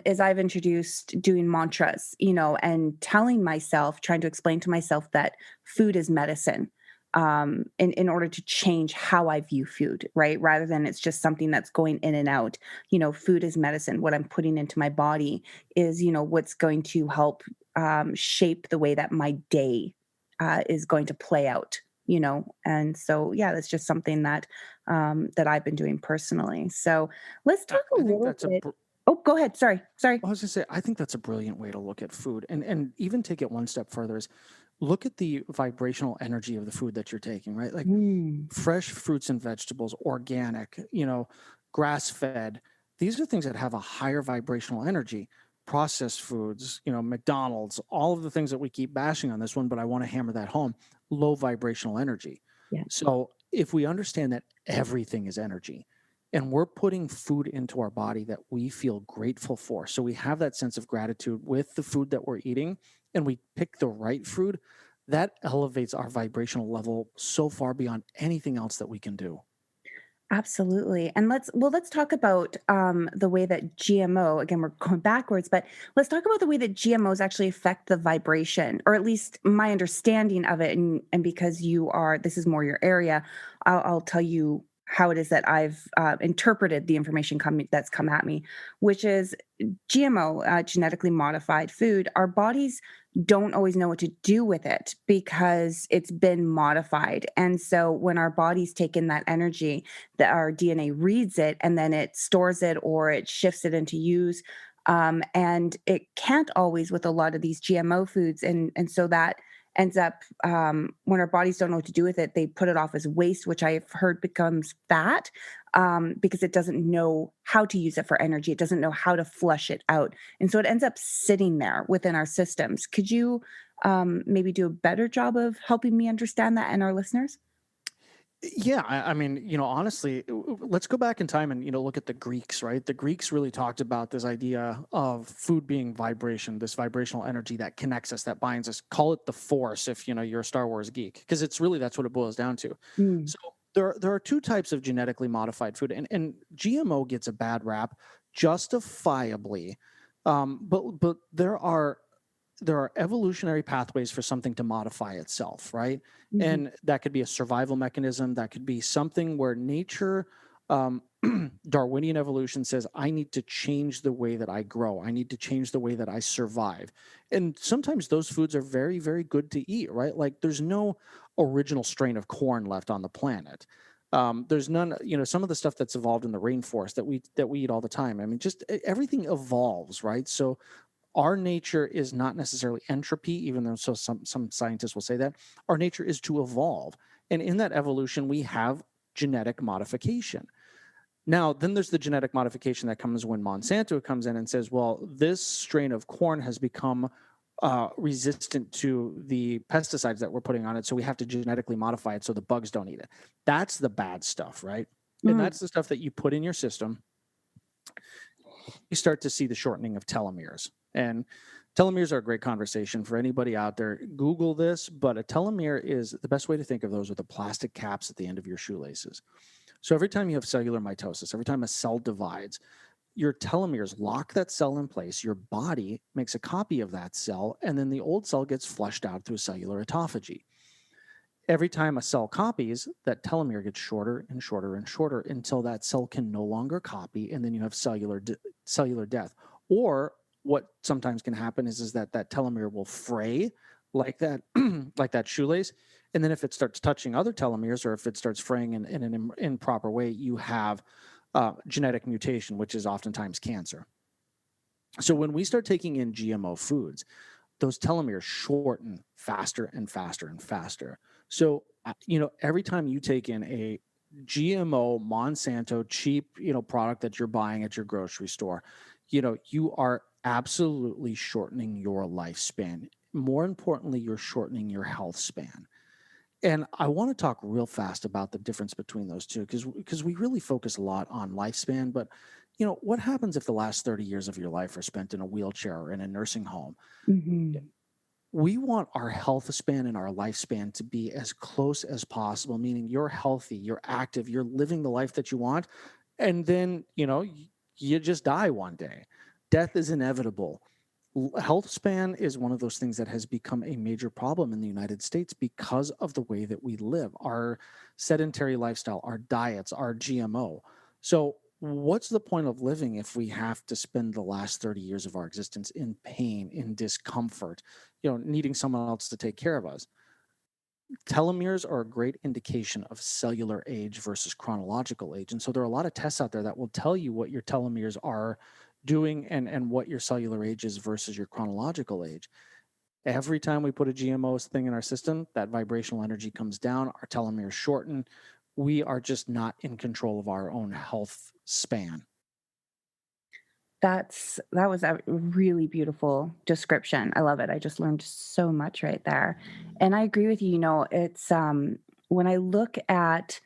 S3: Is I've introduced doing mantras, and telling myself, trying to explain to myself that food is medicine, in order to change how I view food, right? Rather than it's just something that's going in and out. Food is medicine. What I'm putting into my body is, what's going to help shape the way that my day is going to play out. And so yeah, that's just something that that I've been doing personally. So let's talk a
S2: I think
S3: little
S2: that's a
S3: bit. Oh, go ahead. Sorry.
S2: I was going to say, I think that's a brilliant way to look at food, and even take it one step further is look at the vibrational energy of the food that you're taking, right? Like
S3: Mm,
S2: fresh fruits and vegetables, organic, grass fed. These are things that have a higher vibrational energy. Processed foods, McDonald's, all of the things that we keep bashing on this one, but I want to hammer that home: low vibrational energy.
S3: yeah.
S2: So if we understand that everything is energy, and we're putting food into our body that we feel grateful for, so we have that sense of gratitude with the food that we're eating, and we pick the right food, that elevates our vibrational level so far beyond anything else that we can do.
S3: Absolutely. And let's talk about the way that GMO, again, we're going backwards, but let's talk about the way that GMOs actually affect the vibration, or at least my understanding of it. And because this is more your area, I'll tell you how it is that I've interpreted the information that's come at me, which is GMO, genetically modified food. Our bodies don't always know what to do with it because it's been modified. And so when our bodies take in that energy, that our DNA reads it and then it stores it or it shifts it into use. And it can't always with a lot of these GMO foods. And so that ends up, when our bodies don't know what to do with it, they put it off as waste, which I've heard becomes fat, because it doesn't know how to use it for energy. It doesn't know how to flush it out. And so it ends up sitting there within our systems. Could you maybe do a better job of helping me understand that and our listeners?
S2: Yeah, I mean, honestly, let's go back in time and look at the Greeks, right? The Greeks really talked about this idea of food being vibration, this vibrational energy that connects us, that binds us. Call it the Force if you're a Star Wars geek, because it's really that's what it boils down to.
S3: Mm,
S2: So there are two types of genetically modified food, and GMO gets a bad rap, justifiably, but there are evolutionary pathways for something to modify itself, right?
S3: mhm.
S2: And that could be a survival mechanism. That could be something where nature, um, Darwinian evolution says, I need to change the way that I grow. I need to change the way that I survive. And sometimes those foods are very, very good to eat, right? Like there's no original strain of corn left on the planet. There's none, some of the stuff that's evolved in the rainforest that we eat all the time. I mean, just everything evolves, right? So our nature is not necessarily entropy, even though some scientists will say that. Our nature is to evolve. And in that evolution, we have genetic modification. Now, then there's the genetic modification that comes when Monsanto comes in and says, well, this strain of corn has become resistant to the pesticides that we're putting on it. So we have to genetically modify it so the bugs don't eat it. That's the bad stuff, right? And that's the stuff that you put in your system. You start to see the shortening of telomeres. And telomeres are a great conversation for anybody out there. Google this, but a telomere is the best way to think of those are the plastic caps at the end of your shoelaces. So every time you have cellular mitosis, every time a cell divides, your telomeres lock that cell in place. Your body makes a copy of that cell, and then the old cell gets flushed out through cellular autophagy. Every time a cell copies, that telomere gets shorter and shorter and shorter until that cell can no longer copy, and then you have cellular death. Or what sometimes can happen is that telomere will fray like that, like that shoelace. And then if it starts touching other telomeres, or if it starts fraying in an improper way, you have genetic mutation, which is oftentimes cancer. So when we start taking in GMO foods, those telomeres shorten faster and faster and faster. So, every time you take in a GMO Monsanto cheap, product that you're buying at your grocery store, you are absolutely shortening your lifespan. More importantly, you're shortening your health span. And I want to talk real fast about the difference between those two, because we really focus a lot on lifespan. But what happens if the last 30 years of your life are spent in a wheelchair or in a nursing home? We want our health span and our lifespan to be as close as possible, meaning you're healthy, you're active, you're living the life that you want, and then you just die one day. Death is inevitable. Health span is one of those things that has become a major problem in the United States because of the way that we live, our sedentary lifestyle, our diets, our GMO. So what's the point of living if we have to spend the last 30 years of our existence in pain, in discomfort, needing someone else to take care of us? Telomeres are a great indication of cellular age versus chronological age. And so there are a lot of tests out there that will tell you what your telomeres are doing and what your cellular age is versus your chronological age. Every time we put a GMO thing in our system, that vibrational energy comes down, our telomeres shorten. We are just not in control of our own health span.
S3: That was a really beautiful description. I love it. I just learned so much right there. And I agree with you. It's when I look at,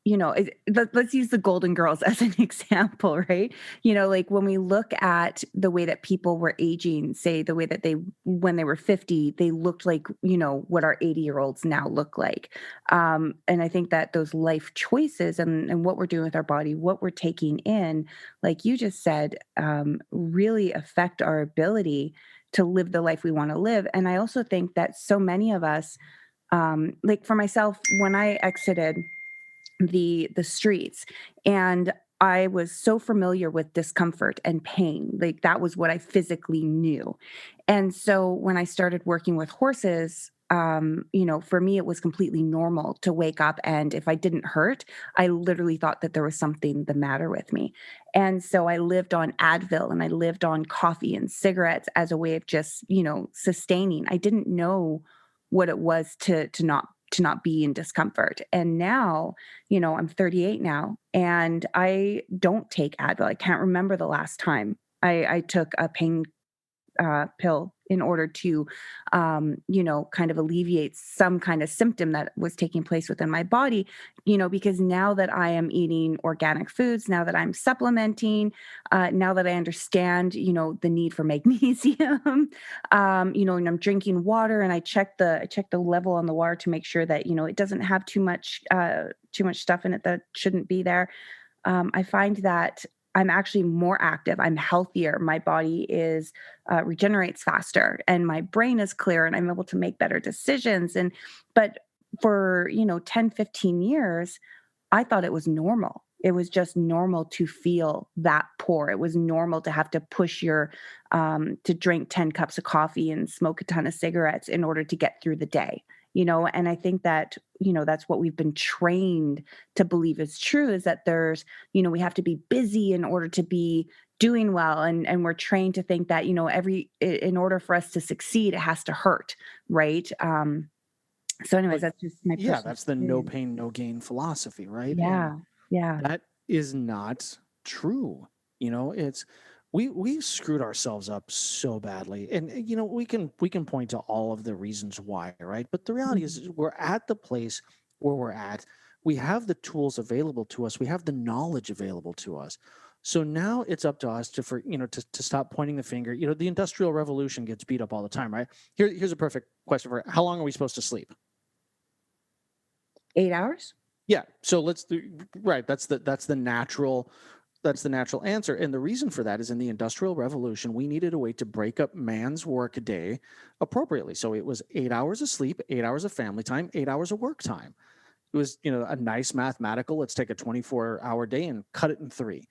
S3: let's use the Golden Girls as an example, right? Like when we look at the way that people were aging, say the way that when they were 50, they looked like, what our 80-year-olds now look like. And I think that those life choices and what we're doing with our body, what we're taking in, like you just said, really affect our ability to live the life we want to live. And I also think that so many of us, like for myself, when I exited the streets, and I was so familiar with discomfort and pain, like that was what I physically knew. And so when I started working with horses, for me it was completely normal to wake up, and if I didn't hurt, I literally thought that there was something the matter with me. And so I lived on Advil, and I lived on coffee and cigarettes as a way of just sustaining. I didn't know what it was to not be in discomfort. And now, I'm 38 now, and I don't take Advil. I can't remember the last time I took a pain pill in order to, kind of alleviate some kind of symptom that was taking place within my body, because now that I am eating organic foods, now that I'm supplementing, now that I understand, the need for magnesium, and I'm drinking water, and I check the level on the water to make sure that, it doesn't have too much stuff in it that shouldn't be there. I find that I'm actually more active. I'm healthier. My body regenerates faster, and my brain is clear, and I'm able to make better decisions. But for, 10, 15 years, I thought it was normal. It was just normal to feel that poor. It was normal to have to push to drink 10 cups of coffee and smoke a ton of cigarettes in order to get through the day. And I think that, that's what we've been trained to believe is true, is that we have to be busy in order to be doing well. And we're trained to think that, in order for us to succeed, it has to hurt. Right. So anyways, that's just my
S2: Yeah,
S3: personal
S2: that's the no
S3: experience.
S2: pain, no gain philosophy, right? And
S3: Yeah. Yeah.
S2: that is not true. It's We screwed ourselves up so badly, and we can point to all of the reasons why, right? But the reality
S3: Mhm.
S2: is we're at the place where we're at. We have the tools available to us. We have the knowledge available to us. So now it's up to us to for you know to stop pointing the finger. The Industrial Revolution gets beat up all the time, right? Here's a perfect question for how long are we supposed to sleep?
S3: 8 hours?
S2: Yeah. So let's do right. That's the natural answer. And the reason for that is in the Industrial Revolution, we needed a way to break up man's work day appropriately. So it was 8 hours of sleep, 8 hours of family time, 8 hours of work time. It was, a nice mathematical, let's take a 24-hour day and cut it in three.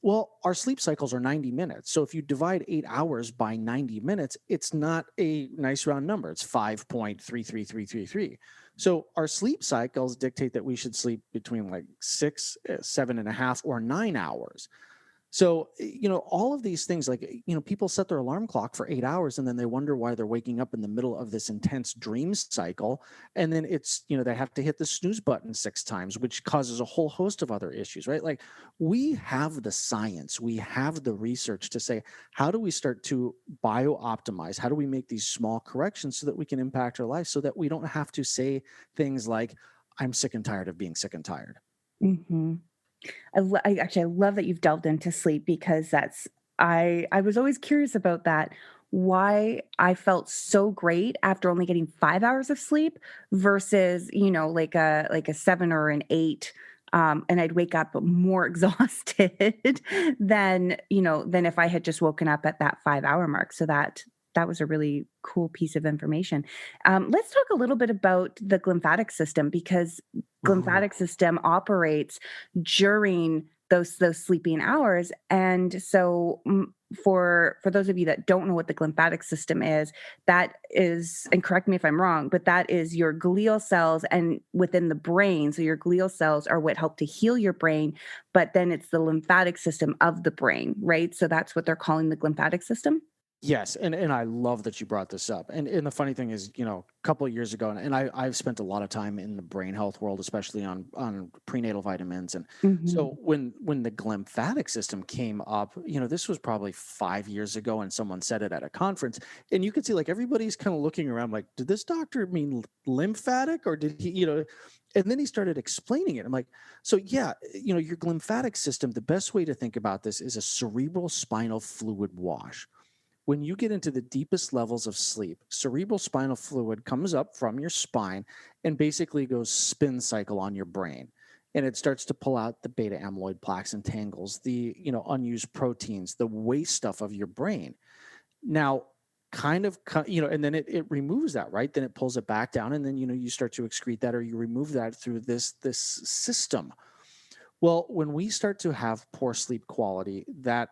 S2: Well, our sleep cycles are 90 minutes. So if you divide 8 hours by 90 minutes, it's not a nice round number. It's 5.33333. So our sleep cycles dictate that we should sleep between like 6, 7.5, or 9 hours. So, all of these things, like, people set their alarm clock for 8 hours and then they wonder why they're waking up in the middle of this intense dream cycle. And then they have to hit the snooze button 6 times, which causes a whole host of other issues, right? Like, we have the science, we have the research to say, how do we start to bio optimize? How do we make these small corrections so that we can impact our life so that we don't have to say things like, I'm sick and tired of being sick and tired?
S3: Hmm. I love that you've delved into sleep because I was always curious about that. Why I felt so great after only getting 5 hours of sleep versus like a 7 or an 8, and I'd wake up more exhausted than if I had just woken up at that 5 hour mark. So that was a really cool piece of information. Let's talk a little bit about the glymphatic system because
S2: Ooh.
S3: glymphatic system operates during those sleeping hours. And so for those of you that don't know what the glymphatic system is, that is, and correct me if I'm wrong, but that is your glial cells and within the brain. So your glial cells are what help to heal your brain, but then it's the lymphatic system of the brain, right? So that's what they're calling the glymphatic system.
S2: Yes, and I love that you brought this up. And the funny thing is, a couple of years ago, and I've spent a lot of time in the brain health world, especially on prenatal vitamins. And
S3: Hmm.
S2: so when the glymphatic system came up, this was probably 5 years ago, and someone said it at a conference, and you could see like everybody's kind of looking around, like, did this doctor mean lymphatic, or did he, And then he started explaining it. I'm like, so yeah, your glymphatic system. The best way to think about this is a cerebral spinal fluid wash. When you get into the deepest levels of sleep, cerebral spinal fluid comes up from your spine and basically goes spin cycle on your brain. And it starts to pull out the beta amyloid plaques and tangles, the unused proteins, the waste stuff of your brain. Now, and then it removes that, right? Then it pulls it back down, and then you start to excrete that, or you remove that through this system. Well, when we start to have poor sleep quality, that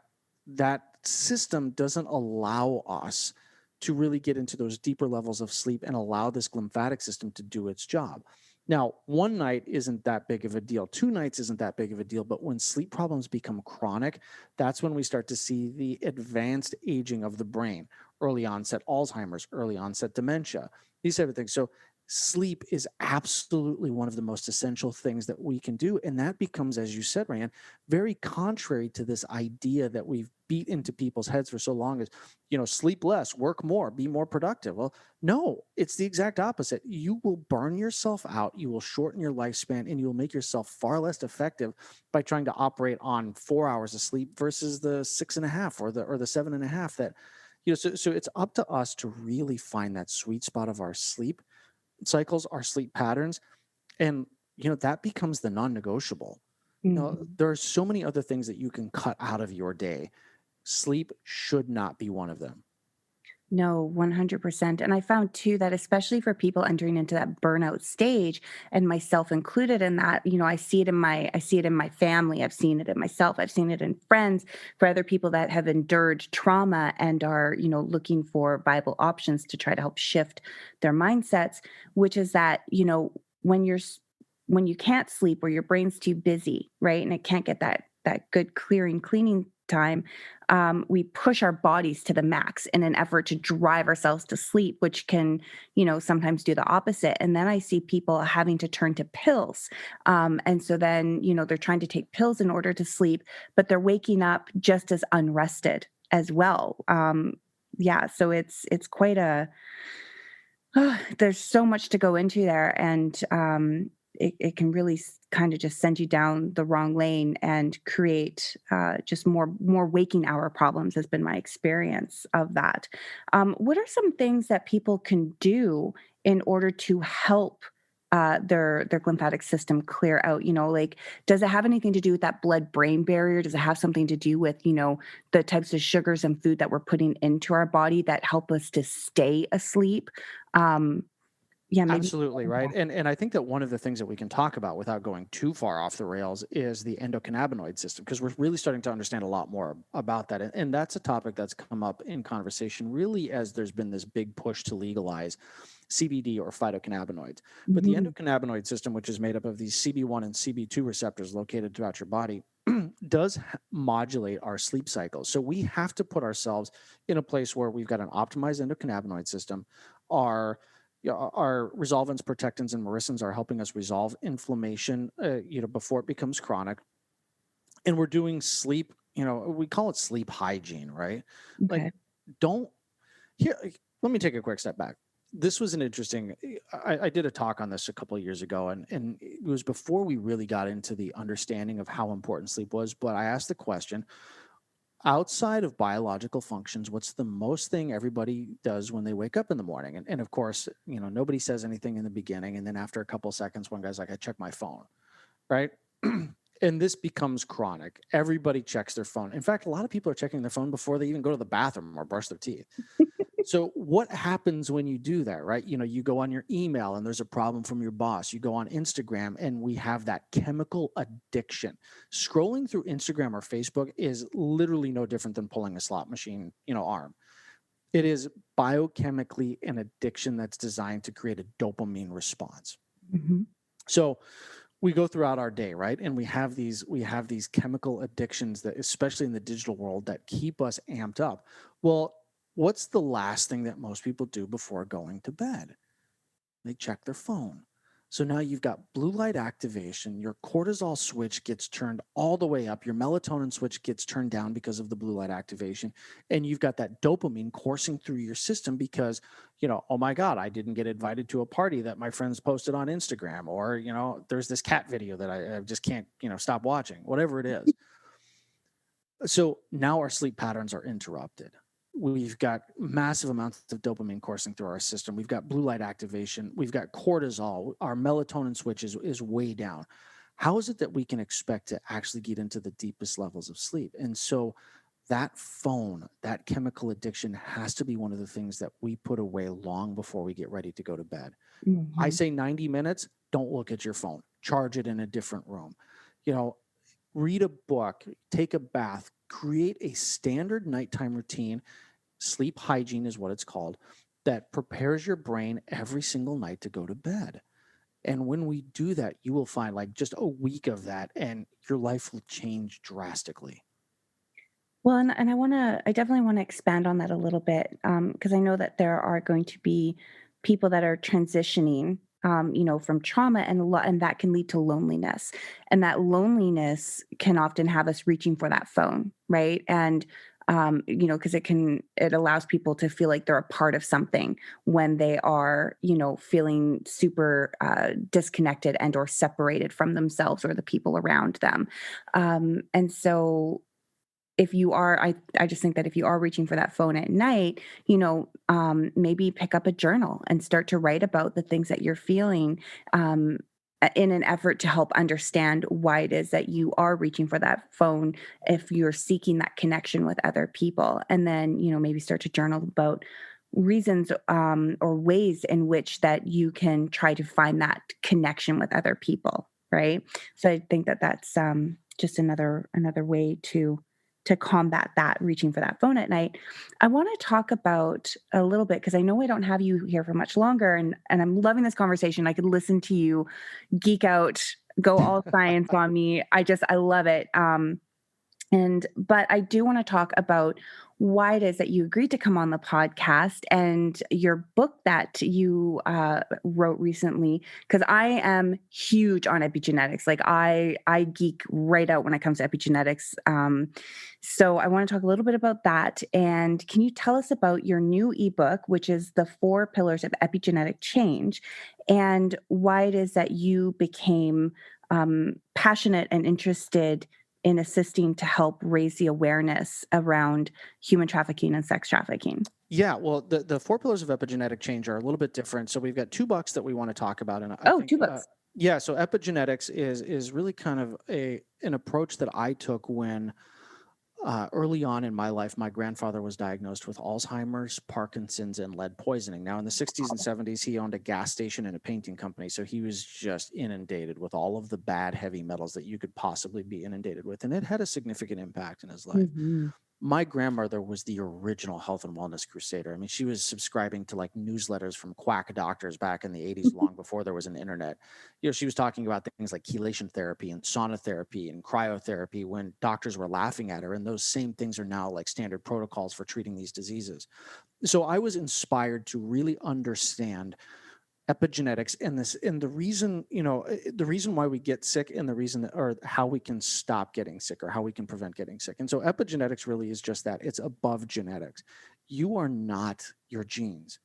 S2: system doesn't allow us to really get into those deeper levels of sleep and allow this glymphatic system to do its job. Now, one night isn't that big of a deal. 2 nights isn't that big of a deal. But when sleep problems become chronic, that's when we start to see the advanced aging of the brain, early onset Alzheimer's, early onset dementia, these type of things. So sleep is absolutely one of the most essential things that we can do. And that becomes, as you said, Ryan, very contrary to this idea that we've beat into people's heads for so long as, sleep less, work more, be more productive. Well, no, it's the exact opposite. You will burn yourself out, you will shorten your lifespan, and you will make yourself far less effective by trying to operate on 4 hours of sleep versus the 6.5 or the 7.5 that, so it's up to us to really find that sweet spot of our sleep cycles, our sleep patterns, and that becomes the non-negotiable.
S3: Hmm.
S2: There are so many other things that you can cut out of your day. Sleep should not be one of them.
S3: No, 100%. And I found too that especially for people entering into that burnout stage and myself included in that, I see it in my family, I've seen it in myself, I've seen it in friends, for other people that have endured trauma and are, looking for viable options to try to help shift their mindsets, which is that, when you can't sleep or your brain's too busy, right? And it can't get that good clearing cleaning time, we push our bodies to the max in an effort to drive ourselves to sleep, which can, sometimes do the opposite. And then I see people having to turn to pills. And so then, they're trying to take pills in order to sleep, but they're waking up just as unrested as well. Yeah. So it's quite there's so much to go into there. And it can really kind of just send you down the wrong lane and create just more waking hour problems, has been my experience of that. What are some things that people can do in order to help their lymphatic system clear out? Like, does it have anything to do with that blood-brain barrier? Does it have something to do with, the types of sugars and food that we're putting into our body that help us to stay asleep? Yeah, maybe.
S2: Absolutely, right. And I think that one of the things that we can talk about without going too far off the rails is the endocannabinoid system, because we're really starting to understand a lot more about that. And that's a topic that's come up in conversation really as there's been this big push to legalize CBD or phytocannabinoids. But the endocannabinoid system, which is made up of these CB1 and CB2 receptors located throughout your body, does modulate our sleep cycles. So we have to put ourselves in a place where we've got an optimized endocannabinoid system. Our resolvins, protectins, and myrisins are helping us resolve inflammation, before it becomes chronic. And we're doing sleep, we call it sleep hygiene, right?
S3: Okay.
S2: Let me take a quick step back. This was an interesting, I did a talk on this a couple of years ago, and it was before we really got into the understanding of how important sleep was. But I asked the question, outside of biological functions, what's the most thing everybody does when they wake up in the morning? And of course, nobody says anything in the beginning. And then after a couple of seconds, one guy's like, I check my phone, right? And this becomes chronic. Everybody checks their phone. In fact, a lot of people are checking their phone before they even go to the bathroom or brush their teeth. So what happens when you do that, right? You go on your email and there's a problem from your boss. You go on Instagram and we have that chemical addiction. Scrolling through Instagram or Facebook is literally no different than pulling a slot machine, arm. It is biochemically an addiction that's designed to create a dopamine response.
S3: Mm-hmm.
S2: So we go throughout our day, right? And we have these chemical addictions that, especially in the digital world, that keep us amped up. Well, what's the last thing that most people do before going to bed? They check their phone. So now you've got blue light activation, your cortisol switch gets turned all the way up, your melatonin switch gets turned down because of the blue light activation, and you've got that dopamine coursing through your system because, oh my God, I didn't get invited to a party that my friends posted on Instagram, or, there's this cat video that I just can't, stop watching, whatever it is. So now our sleep patterns are interrupted. We've got massive amounts of dopamine coursing through our system. We've got blue light activation. We've got cortisol. Our melatonin switch is way down. How is it that we can expect to actually get into the deepest levels of sleep? And so that phone, that chemical addiction has to be one of the things that we put away long before we get ready to go to bed.
S3: Mm-hmm.
S2: I say 90 minutes, don't look at your phone. Charge it in a different room. Read a book, take a bath, create a standard nighttime routine. Sleep hygiene is what it's called, that prepares your brain every single night to go to bed. And when we do that, you will find like just a week of that and your life will change drastically.
S3: Well, and I definitely want to expand on that a little bit, because I know that there are going to be people that are transitioning, from trauma, and that can lead to loneliness, and that loneliness can often have us reaching for that phone, right? And because it allows people to feel like they're a part of something when they are, feeling super disconnected and or separated from themselves or the people around them, and so. If you are, I just think that if you are reaching for that phone at night, maybe pick up a journal and start to write about the things that you're feeling, in an effort to help understand why it is that you are reaching for that phone, if you're seeking that connection with other people. And then, maybe start to journal about reasons, or ways in which that you can try to find that connection with other people. Right. So I think that that's just another way to combat that reaching for that phone at night. I want to talk about a little bit, because I know I don't have you here for much longer, and I'm loving this conversation. I could listen to you geek out, go all science on me. I love it. But I do want to talk about why it is that you agreed to come on the podcast and your book that you wrote recently. Because I am huge on epigenetics. Like I geek right out when it comes to epigenetics. So I want to talk a little bit about that. And can you tell us about your new ebook, which is the 4 Pillars of Epigenetic Change, and why it is that you became passionate and interested in assisting to help raise the awareness around human trafficking and sex trafficking?
S2: Yeah, well, the 4 pillars of epigenetic change are a little bit different. So we've got 2 bucks that we want to talk about, and I think,
S3: 2 books.
S2: yeah. So epigenetics is really kind of an approach that I took when early on in my life, my grandfather was diagnosed with Alzheimer's, Parkinson's, and lead poisoning. Now, in the 60s and 70s, he owned a gas station and a painting company. So he was just inundated with all of the bad heavy metals that you could possibly be inundated with. And it had a significant impact in his life.
S3: Mhm.
S2: My grandmother was the original health and wellness crusader. I mean, she was subscribing to like newsletters from quack doctors back in the 80s, long before there was an internet. She was talking about things like chelation therapy and sauna therapy and cryotherapy when doctors were laughing at her. And those same things are now like standard protocols for treating these diseases. So I was inspired to really understand epigenetics and the reason, the reason why we get sick and the reason that, or how we can stop getting sick or how we can prevent getting sick. And so epigenetics really is just that. It's above genetics. You are not your genes.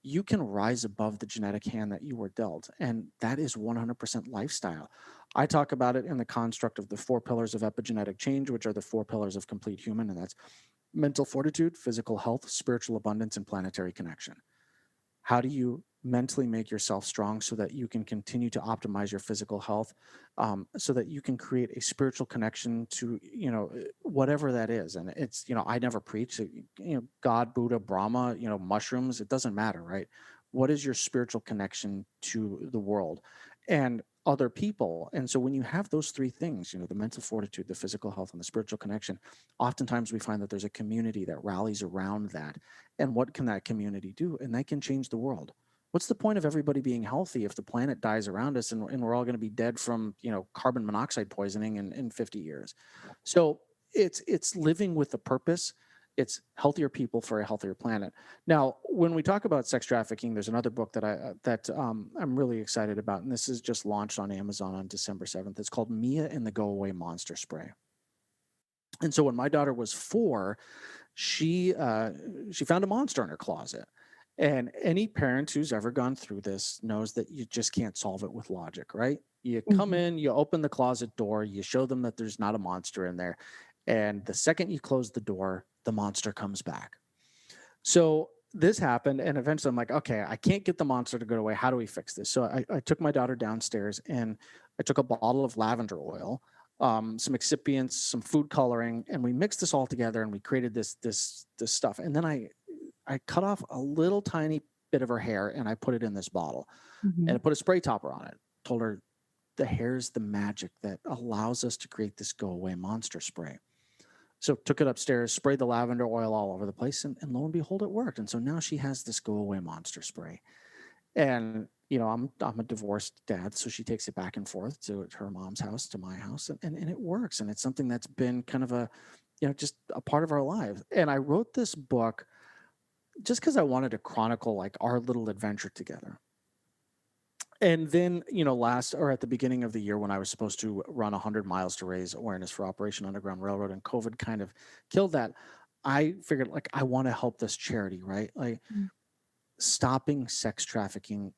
S2: You can rise above the genetic hand that you were dealt, and that is 100% lifestyle. I talk about it in the construct of the 4 pillars of epigenetic change, which are the 4 pillars of complete human, and that's mental fortitude, physical health, spiritual abundance, and planetary connection. How do you mentally make yourself strong so that you can continue to optimize your physical health, so that you can create a spiritual connection to, whatever that is? And it's, I never preach, God, Buddha, Brahma, mushrooms, it doesn't matter, right? What is your spiritual connection to the world and other people? And so when you have those 3 things, the mental fortitude, the physical health, and the spiritual connection, oftentimes we find that there's a community that rallies around that. And what can that community do? And that can change the world. What's the point of everybody being healthy if the planet dies around us and we're all going to be dead from, carbon monoxide poisoning in 50 years? So it's living with a purpose. It's healthier people for a healthier planet. Now, when we talk about sex trafficking, there's another book that I'm really excited about, and this is just launched on Amazon on December 7th. It's called Mia and the Go Away Monster Spray. And so when my daughter was 4, she found a monster in her closet. And any parent who's ever gone through this knows that you just can't solve it with logic, right? You come
S3: Mhm.
S2: in, you open the closet door, you show them that there's not a monster in there. And the second you close the door, the monster comes back. So this happened. And eventually I'm like, okay, I can't get the monster to go away. How do we fix this? So I took my daughter downstairs and I took a bottle of lavender oil, some excipients, some food coloring, and we mixed this all together and we created this stuff. And then I cut off a little tiny bit of her hair and I put it in this bottle and I
S3: Mhm.
S2: put a spray topper on it. Told her the hair's the magic that allows us to create this go away monster spray. So took it upstairs, sprayed the lavender oil all over the place, and lo and behold, it worked. And so now she has this go away monster spray. And I'm a divorced dad, so she takes it back and forth to her mom's house, to my house, and it works. And it's something that's been kind of a, just a part of our lives. And I wrote this book just because I wanted to chronicle like our little adventure together. And then, last or at the beginning of the year when I was supposed to run 100 miles to raise awareness for Operation Underground Railroad and COVID kind of killed that, I figured like I want to help this charity, right? Like
S3: Mm.
S2: stopping sex trafficking,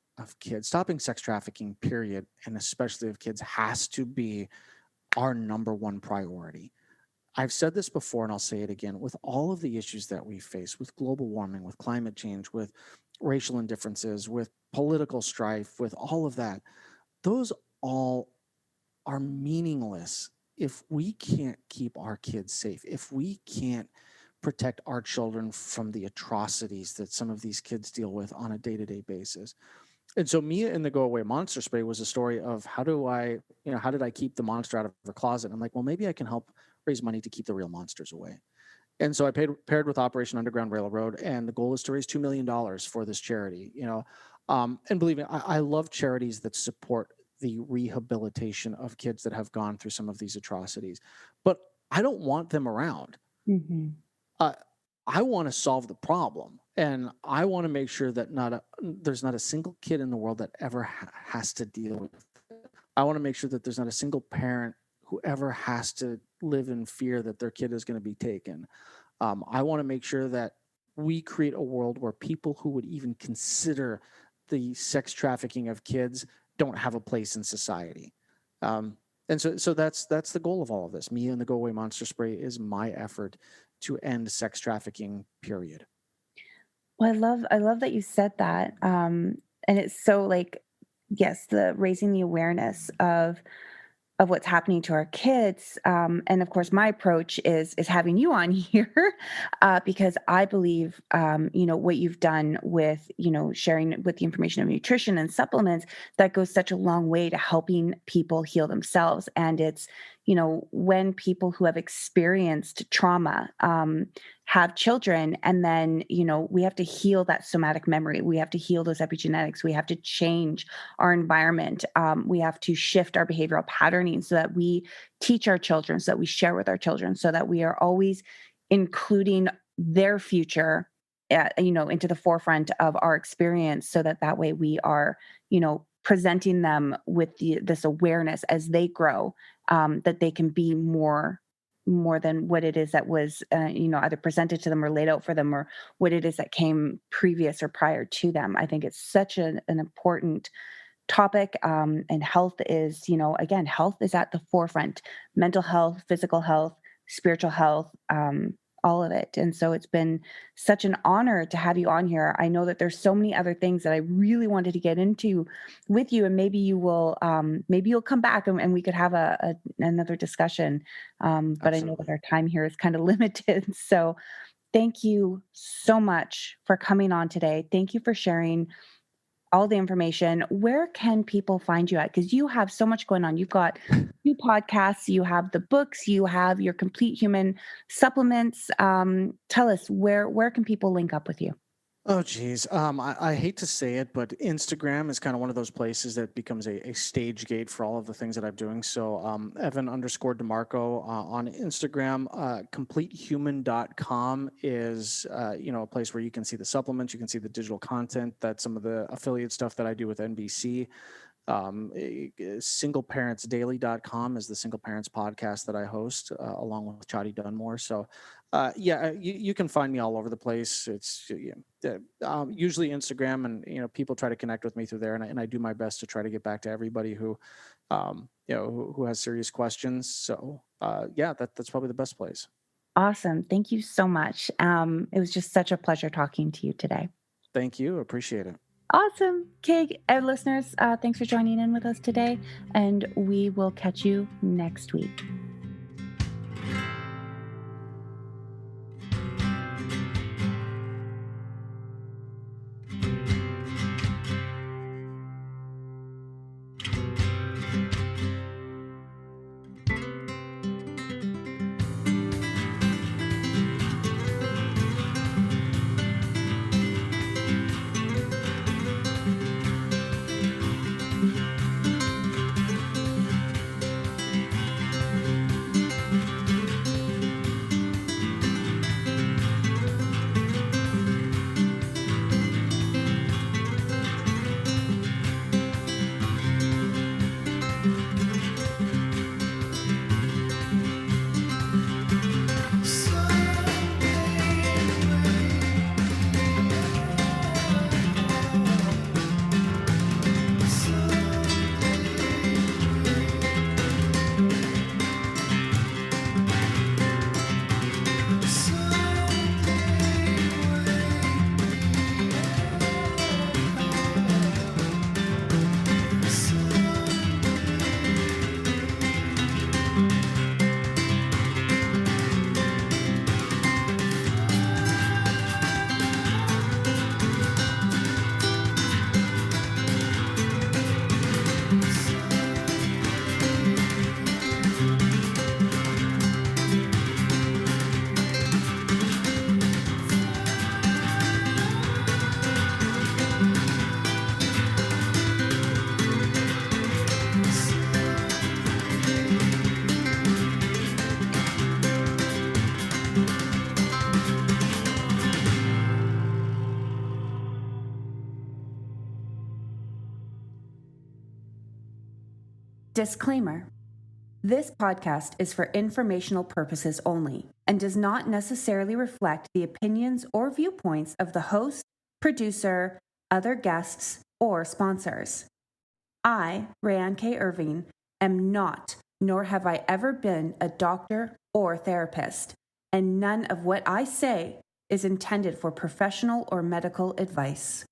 S2: period, and especially of kids has to be our number one priority. I've said this before and I'll say it again. With all of the issues that we face with global warming, with climate change, with racial indifferences, with political strife, with all of that, those all are meaningless if we can't keep our kids safe, if we can't protect our children from the atrocities that some of these kids deal with on a day-to-day basis. And so Mia in the Go Away Monster Spray was a story of how did I keep the monster out of her closet? And I'm like, well, maybe I can help raise money to keep the real monsters away. And so I paired with Operation Underground Railroad, and the goal is to raise $2 million for this charity. And believe me, I love charities that support the rehabilitation of kids that have gone through some of these atrocities. But I don't want them around.
S3: Mm-hmm.
S2: I want to solve the problem, and I want to make sure that there's not a single kid in the world that ever has to deal with it. I want to make sure that there's not a single parent who ever has to live in fear that their kid is going to be taken. I want to make sure that we create a world where people who would even consider the sex trafficking of kids don't have a place in society. And so that's the goal of all of this. Me and the Go Away Monster Spray is my effort to end sex trafficking, period.
S3: Well, I love that you said that. And it's so like, yes, the raising the awareness of what's happening to our kids. And of course, my approach is having you on here because I believe, what you've done with, sharing with the information of nutrition and supplements, that goes such a long way to helping people heal themselves. And it's, when people who have experienced trauma have children, and then, we have to heal that somatic memory. We have to heal those epigenetics. We have to change our environment. We have to shift our behavioral patterning so that we teach our children, so that we share with our children, so that we are always including their future, into the forefront of our experience, so that way we are, presenting them with this awareness as they grow, that they can be more than what it is that was, either presented to them or laid out for them, or what it is that came previous or prior to them. I think it's such an important topic. And health is, again, health is at the forefront: mental health, physical health, spiritual health, all of it. And so it's been such an honor to have you on here. I know that there's so many other things that I really wanted to get into with you, and maybe you'll come back and we could have another discussion. But I know that our time here is kind of limited. So thank you so much for coming on today. Thank you for sharing all the information. Where can people find you at? Because you have so much going on. You've got 2 podcasts, you have the books, you have your Complete Human supplements. Tell us, where can people link up with you?
S2: Oh, geez. I hate to say it, but Instagram is kind of one of those places that becomes a stage gate for all of the things that I'm doing. So Evan_DeMarco on Instagram. CompleteHuman.com is, a place where you can see the supplements, you can see the digital content, that's some of the affiliate stuff that I do with NBC. SingleParentsDaily.com is the Single Parents podcast that I host along with Chadi Dunmore. So you can find me all over the place. It's usually Instagram, and people try to connect with me through there, and I do my best to try to get back to everybody who has serious questions. So that's probably the best place.
S3: Awesome. Thank you so much. It was just such a pleasure talking to you today.
S2: Thank you. Appreciate it.
S3: Awesome. Okay, listeners, thanks for joining in with us today, and we will catch you next week.
S1: Disclaimer. This podcast is for informational purposes only and does not necessarily reflect the opinions or viewpoints of the host, producer, other guests, or sponsors. I, Rayanne K. Irving, am not, nor have I ever been, a doctor or therapist, and none of what I say is intended for professional or medical advice.